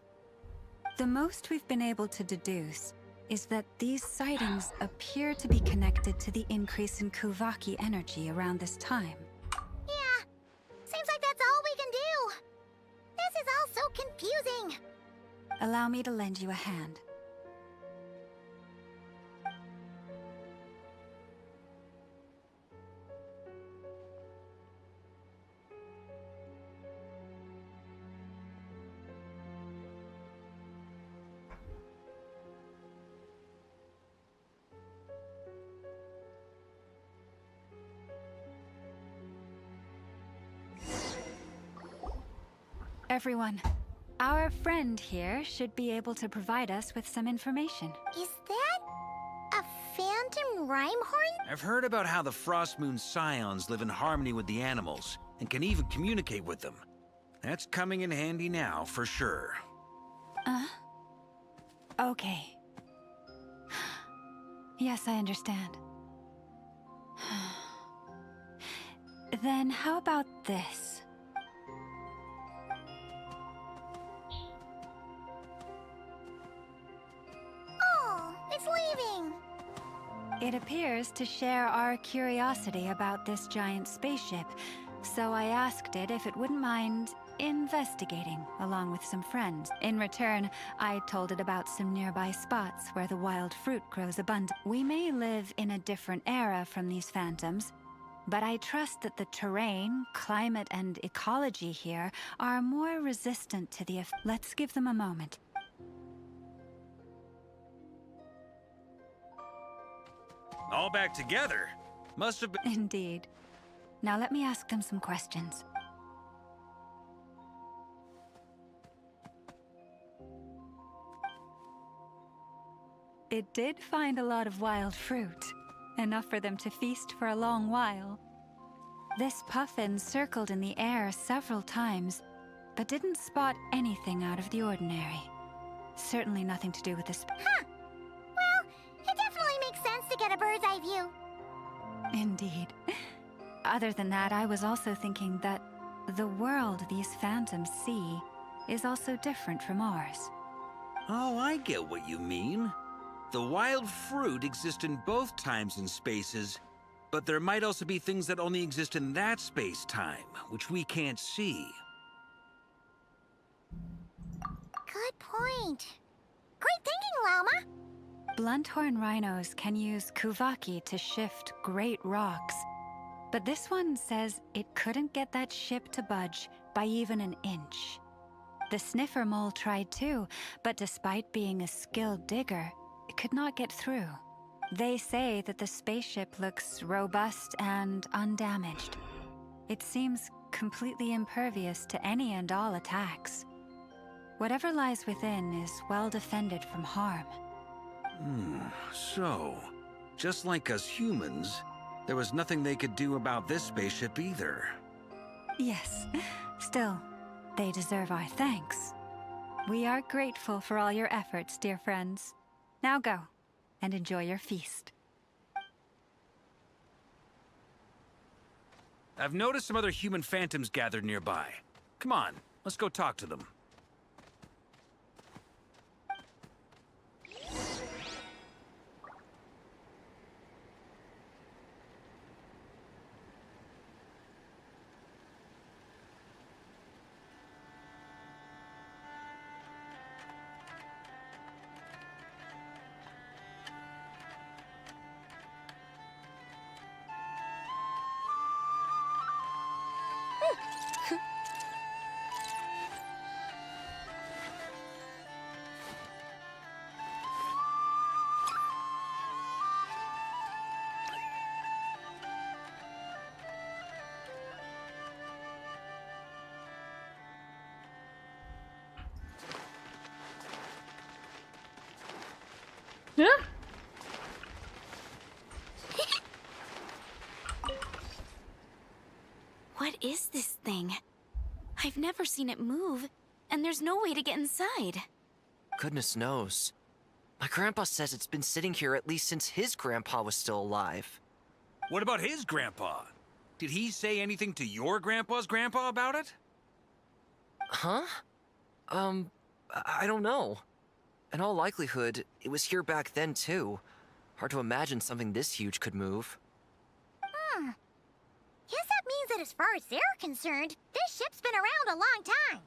The most we've been able to deduce is that these sightings appear to be connected to the increase in Kuvaki energy around this time. Yeah, seems like that's all we can do. This is all so confusing. Allow me to lend you a hand. Everyone, our friend here should be able to provide us with some information. Is that a phantom Rhymehorn? I've heard about how the Frost Moon Scions live in harmony with the animals and can even communicate with them. That's coming in handy now, for sure. Okay. Yes, I understand. Then how about this? Oh, it's leaving. It appears to share our curiosity about this giant spaceship, so I asked it if it wouldn't mind investigating along with some friends. In return, I told it about some nearby spots where the wild fruit grows abundant. We may live in a different era from these phantoms, but I trust that the terrain, climate, and ecology here are more resistant to the Let's give them a moment. All back together? Must have been... Indeed. Now let me ask them some questions. It did find a lot of wild fruit, enough for them to feast for a long while. This puffin circled in the air several times, but didn't spot anything out of the ordinary. Certainly nothing to do with this. Huh. Well, it definitely makes sense to get a bird's eye view. Indeed. Other than that, I was also thinking that the world these phantoms see is also different from ours. Oh, I get what you mean. The wild fruit exists in both times and spaces, but there might also be things that only exist in that space-time, which we can't see. Good point. Great thinking, Llama. Blunthorn rhinos can use kuvaki to shift great rocks, but this one says it couldn't get that ship to budge by even an inch. The sniffer mole tried too, but despite being a skilled digger, it could not get through. They say that the spaceship looks robust and undamaged. It seems completely impervious to any and all attacks. Whatever lies within is well defended from harm. So, just like us humans, there was nothing they could do about this spaceship either. Yes, still, they deserve our thanks. We are grateful for all your efforts, dear friends. Now go, and enjoy your feast. I've noticed some other human phantoms gathered nearby. Come on, let's go talk to them. Yeah? What is this thing? I've never seen it move, and there's no way to get inside. Goodness knows. My grandpa says it's been sitting here at least since his grandpa was still alive. What about his grandpa? Did he say anything to your grandpa's grandpa about it? Huh? I don't know. In all likelihood, it was here back then too. Hard to imagine something this huge could move. Guess that means that as far as they're concerned, this ship's been around a long time.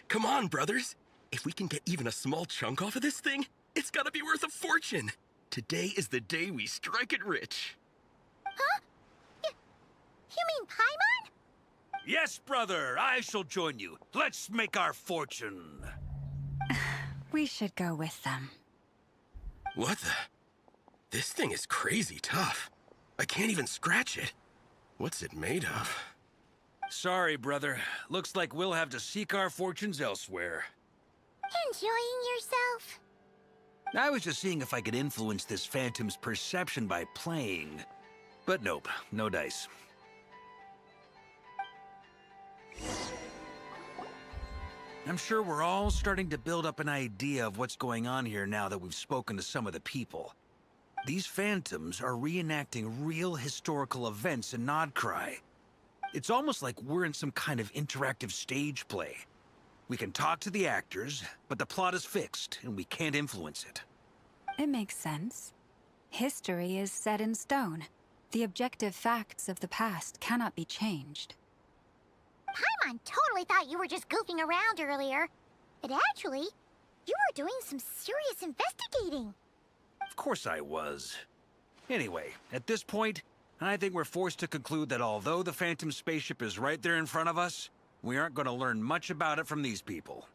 Come on, brothers. If we can get even a small chunk off of this thing, it's gotta be worth a fortune. Today is the day we strike it rich. Huh? You mean Paimon? Yes, brother, I shall join you. Let's make our fortune. We should go with them. What the? This thing is crazy tough. I can't even scratch it. What's it made of? Sorry, brother. Looks like we'll have to seek our fortunes elsewhere. Enjoying yourself? I was just seeing if I could influence this phantom's perception by playing. But nope, no dice. I'm sure we're all starting to build up an idea of what's going on here now that we've spoken to some of the people. These phantoms are reenacting real historical events in Nodcry. It's almost like we're in some kind of interactive stage play. We can talk to the actors, but the plot is fixed, and we can't influence it. It makes sense. History is set in stone. The objective facts of the past cannot be changed. Paimon totally thought you were just goofing around earlier. But actually, you were doing some serious investigating. Of course I was. Anyway, at this point, I think we're forced to conclude that although the Phantom spaceship is right there in front of us, we aren't going to learn much about it from these people.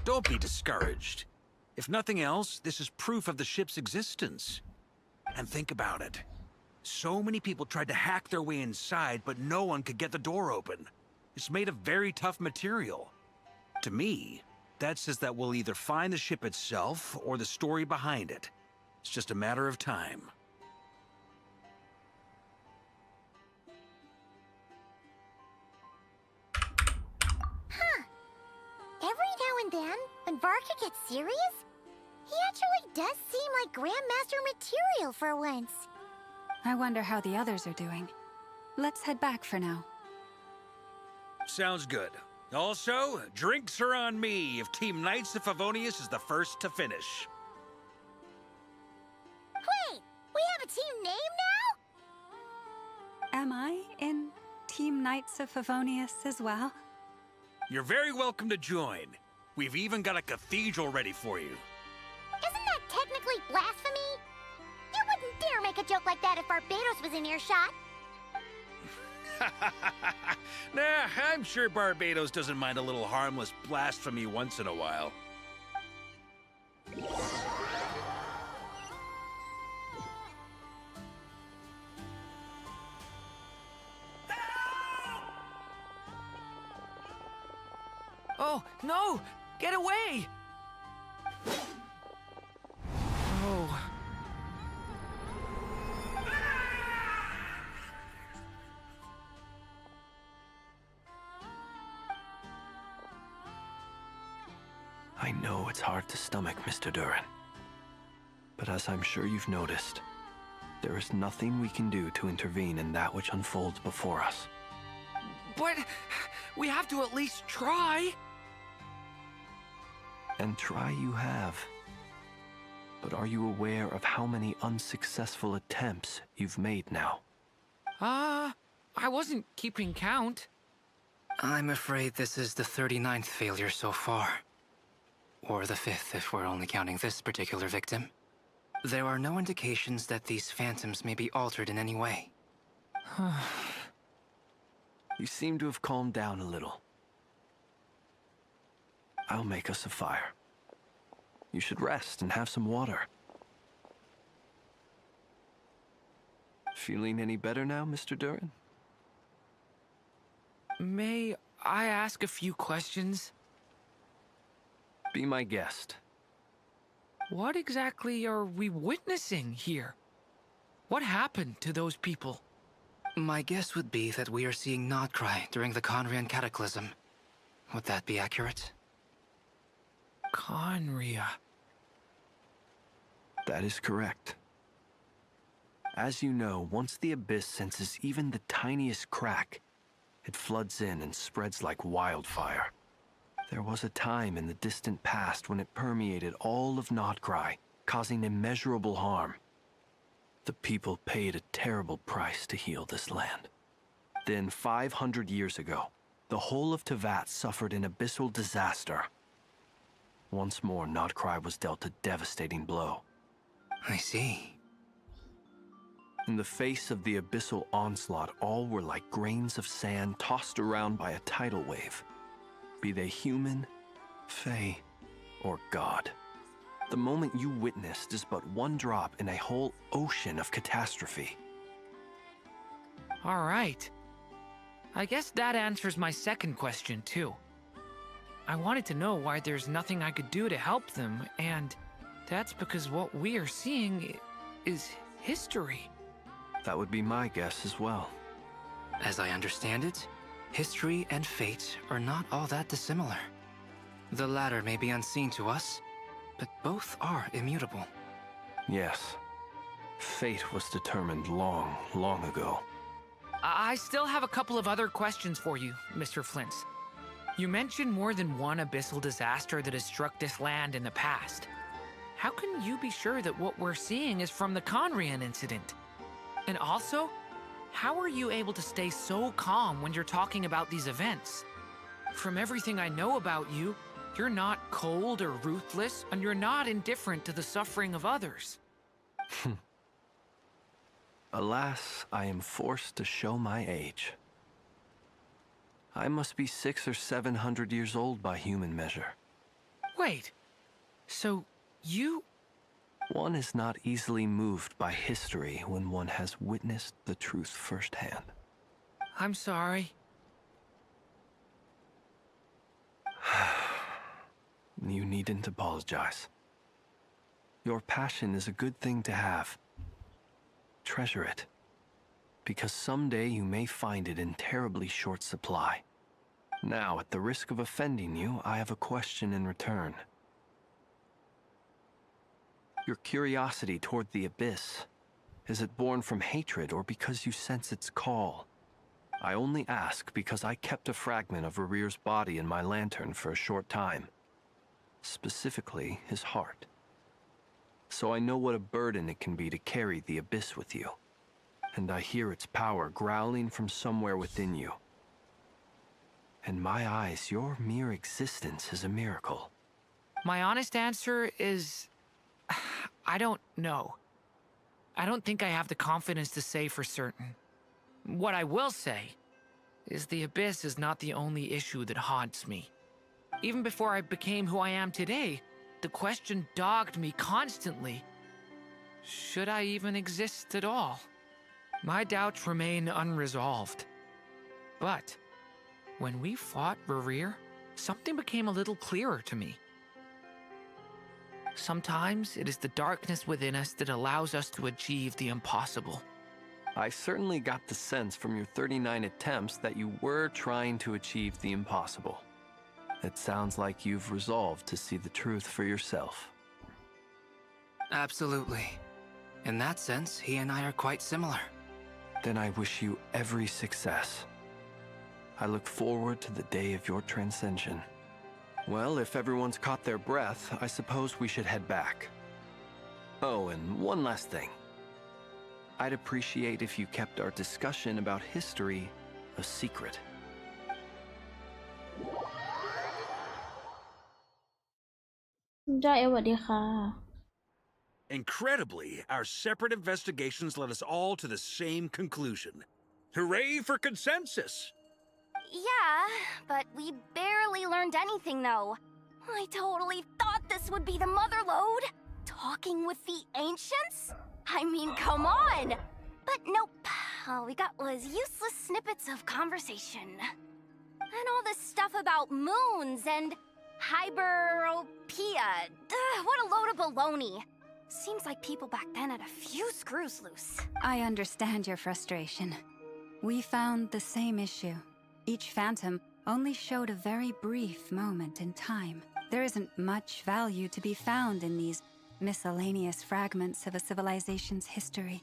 Don't be discouraged. If nothing else, this is proof of the ship's existence. And think about it. So many people tried to hack their way inside, but no one could get the door open. It's made of very tough material. To me, That says that we'll either find the ship itself or the story behind it. It's just a matter of time. Huh. Every now and then, when Varka gets serious, he actually does seem like Grandmaster material for once. I wonder how the others are doing. Let's head back for now. Sounds good. Also, drinks are on me if Team Knights of Favonius is the first to finish. Wait, we have a team name now? Am I in Team Knights of Favonius as well? You're very welcome to join. We've even got a cathedral ready for you. Isn't that technically blasphemy? You wouldn't dare make a joke like that if Barbados was in earshot. Nah, I'm sure Barbados doesn't mind a little harmless blasphemy once in a while. Oh, no! Get away! Oh. I know it's hard to stomach, Mr. Durin. But as I'm sure you've noticed, there is nothing we can do to intervene in that which unfolds before us. But we have to at least try. And try you have. But are you aware of how many unsuccessful attempts you've made now? I wasn't keeping count. I'm afraid this is the 39th failure so far. Or the 5th if we're only counting this particular victim. There are no indications that these phantoms may be altered in any way. You seem to have calmed down a little. I'll make us a fire. You should rest and have some water. Feeling any better now, Mr. Durin? May I ask a few questions? Be my guest. What exactly are we witnessing here? What happened to those people? My guess would be that we are seeing Nodcry during the Conrian Cataclysm. Would that be accurate? Conria. That is correct. As you know, once the Abyss senses even the tiniest crack, it floods in and spreads like wildfire. There was a time in the distant past when it permeated all of Nodcry, causing immeasurable harm. The people paid a terrible price to heal this land. Then, 500 years ago, the whole of Teyvat suffered an abyssal disaster. Once more, Nodcry was dealt a devastating blow. I see. In the face of the abyssal onslaught, all were like grains of sand tossed around by a tidal wave. Be they human, fae, or god. The moment you witnessed is but one drop in a whole ocean of catastrophe. All right. I guess that answers my second question, too. I wanted to know why there's nothing I could do to help them, and that's because what we are seeing is history. That would be my guess as well. As I understand it, history and fate are not all that dissimilar. The latter may be unseen to us, but both are immutable. Yes. Fate was determined long, long ago. I still have a couple of other questions for you, Mr. Flint. You mentioned more than one abyssal disaster that has struck this land in the past. How can you be sure that what we're seeing is from the Conrian incident? And also, how are you able to stay so calm when you're talking about these events? From everything I know about you, you're not cold or ruthless, and you're not indifferent to the suffering of others. Alas, I am forced to show my age. I must be 600 or 700 years old by human measure. Wait, so you... One is not easily moved by history when one has witnessed the truth firsthand. I'm sorry. You needn't apologize. Your passion is a good thing to have. Treasure it, because someday you may find it in terribly short supply. Now, at the risk of offending you, I have a question in return. Your curiosity toward the Abyss, is it born from hatred or because you sense its call? I only ask because I kept a fragment of Ribir's body in my lantern for a short time. Specifically, his heart. So I know what a burden it can be to carry the Abyss with you. And I hear its power growling from somewhere within you. In my eyes, your mere existence is a miracle. My honest answer is... I don't know. I don't think I have the confidence to say for certain. What I will say is the Abyss is not the only issue that haunts me. Even before I became who I am today, the question dogged me constantly. Should I even exist at all? My doubts remain unresolved. But when we fought Ribir, something became a little clearer to me. Sometimes it is the darkness within us that allows us to achieve the impossible. I certainly got the sense from your 39 attempts that you were trying to achieve the impossible. It sounds like you've resolved to see the truth for yourself. Absolutely. In that sense, he and I are quite similar. Then I wish you every success. I look forward to the day of your transcension. Well, if everyone's caught their breath, I suppose we should head back. Oh, and one last thing. I'd appreciate if you kept our discussion about history a secret. Incredibly, our separate investigations led us all to the same conclusion. Hooray for consensus! Yeah, but we barely learned anything, though. I totally thought this would be the mother lode. Talking with the ancients? I mean, come on! But nope. All we got was useless snippets of conversation. And all this stuff about moons and hyperopia. What a load of baloney. Seems like people back then had a few screws loose. I understand your frustration. We found the same issue. Each phantom only showed a very brief moment in time. There isn't much value to be found in these miscellaneous fragments of a civilization's history,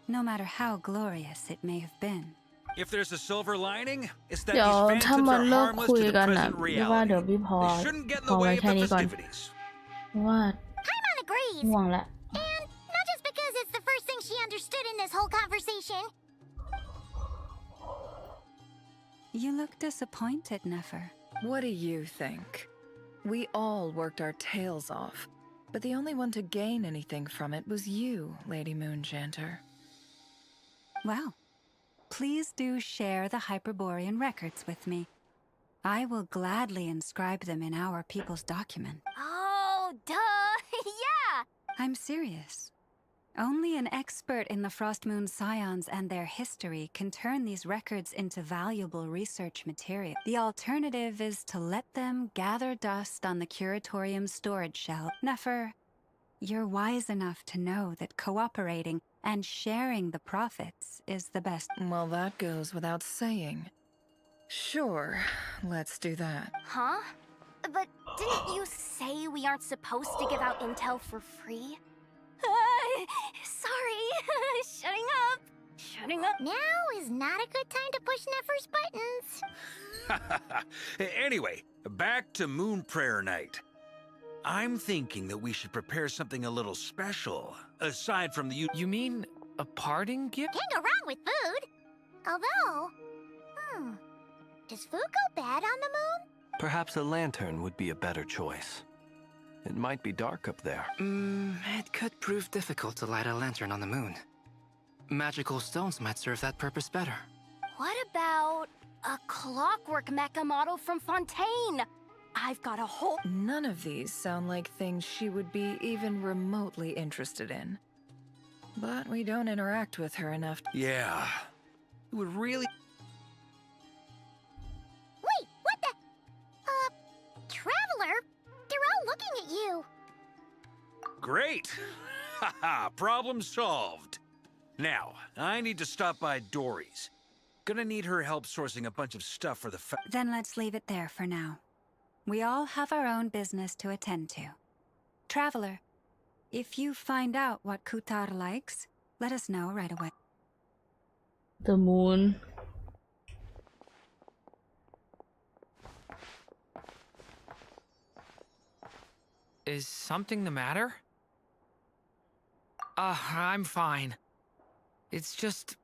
no matter how glorious it may have been. If there's a silver lining, it's that เดี๋ยว these ถ้า phantoms มัน are เลิก harmless คุย to the กันนะ present พี่ว่าเดี๋ยว reality. พี่พอ They shouldn't get in พอ the ไว้ way of แค่ the นี้ก่อน festivities. เพราะว่า Paimon agrees. ง่วงละ And not just because it's the first thing she understood in this whole conversation. You look disappointed, Nefer. What do you think? We all worked our tails off, but the only one to gain anything from it was you, Lady Moonjanter. Well, please do share the Hyperborean records with me. I will gladly inscribe them in our people's document. Oh, duh. Yeah. I'm serious. Only an expert in the Frostmoon Scions and their history can turn these records into valuable research material. The alternative is to let them gather dust on the Curatorium's storage shelf. Nefer, you're wise enough to know that cooperating and sharing the profits is the best. Well, that goes without saying. Sure, let's do that. Huh? But didn't you say we aren't supposed to give out intel for free? Sorry. Shutting up. Now is not a good time to push Nefer's buttons. Anyway, back to Moon Prayer Night. I'm thinking that we should prepare something a little special, aside from the... You mean a parting gift? Can't go wrong with food. Although, does food go bad on the moon? Perhaps a lantern would be a better choice. It might be dark up there. It could prove difficult to light a lantern on the moon. Magical stones might serve that purpose better. What about a clockwork mecha model from Fontaine? I've got a whole... None of these sound like things she would be even remotely interested in. But we don't interact with her enough. Yeah. It would really... Wait, what the... Traveler? They're all Great! Haha, problem solved. Now, I need to stop by Dory's. Gonna need her help sourcing a bunch of stuff for the Then let's leave it there for now. We all have our own business to attend to. Traveler, if you find out what Kutar likes, let us know right away. The moon. Is something the matter? I'm fine. It's just...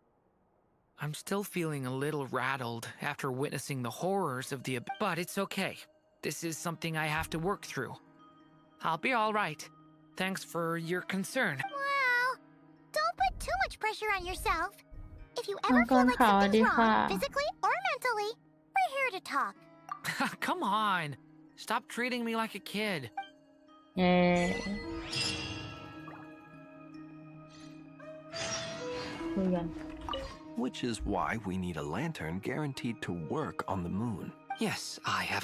I'm still feeling a little rattled after witnessing the horrors of the but it's okay. This is something I have to work through. I'll be alright. Thanks for your concern. Well, don't put too much pressure on yourself. If you ever มังก feel ร like ขาว something's ดี wrong, ค่ะ physically or mentally, we're here to talk. Come on. Stop treating me like a kid. เย้คุยกัน Which is why we need a lantern guaranteed to work on the moon. Yes, I have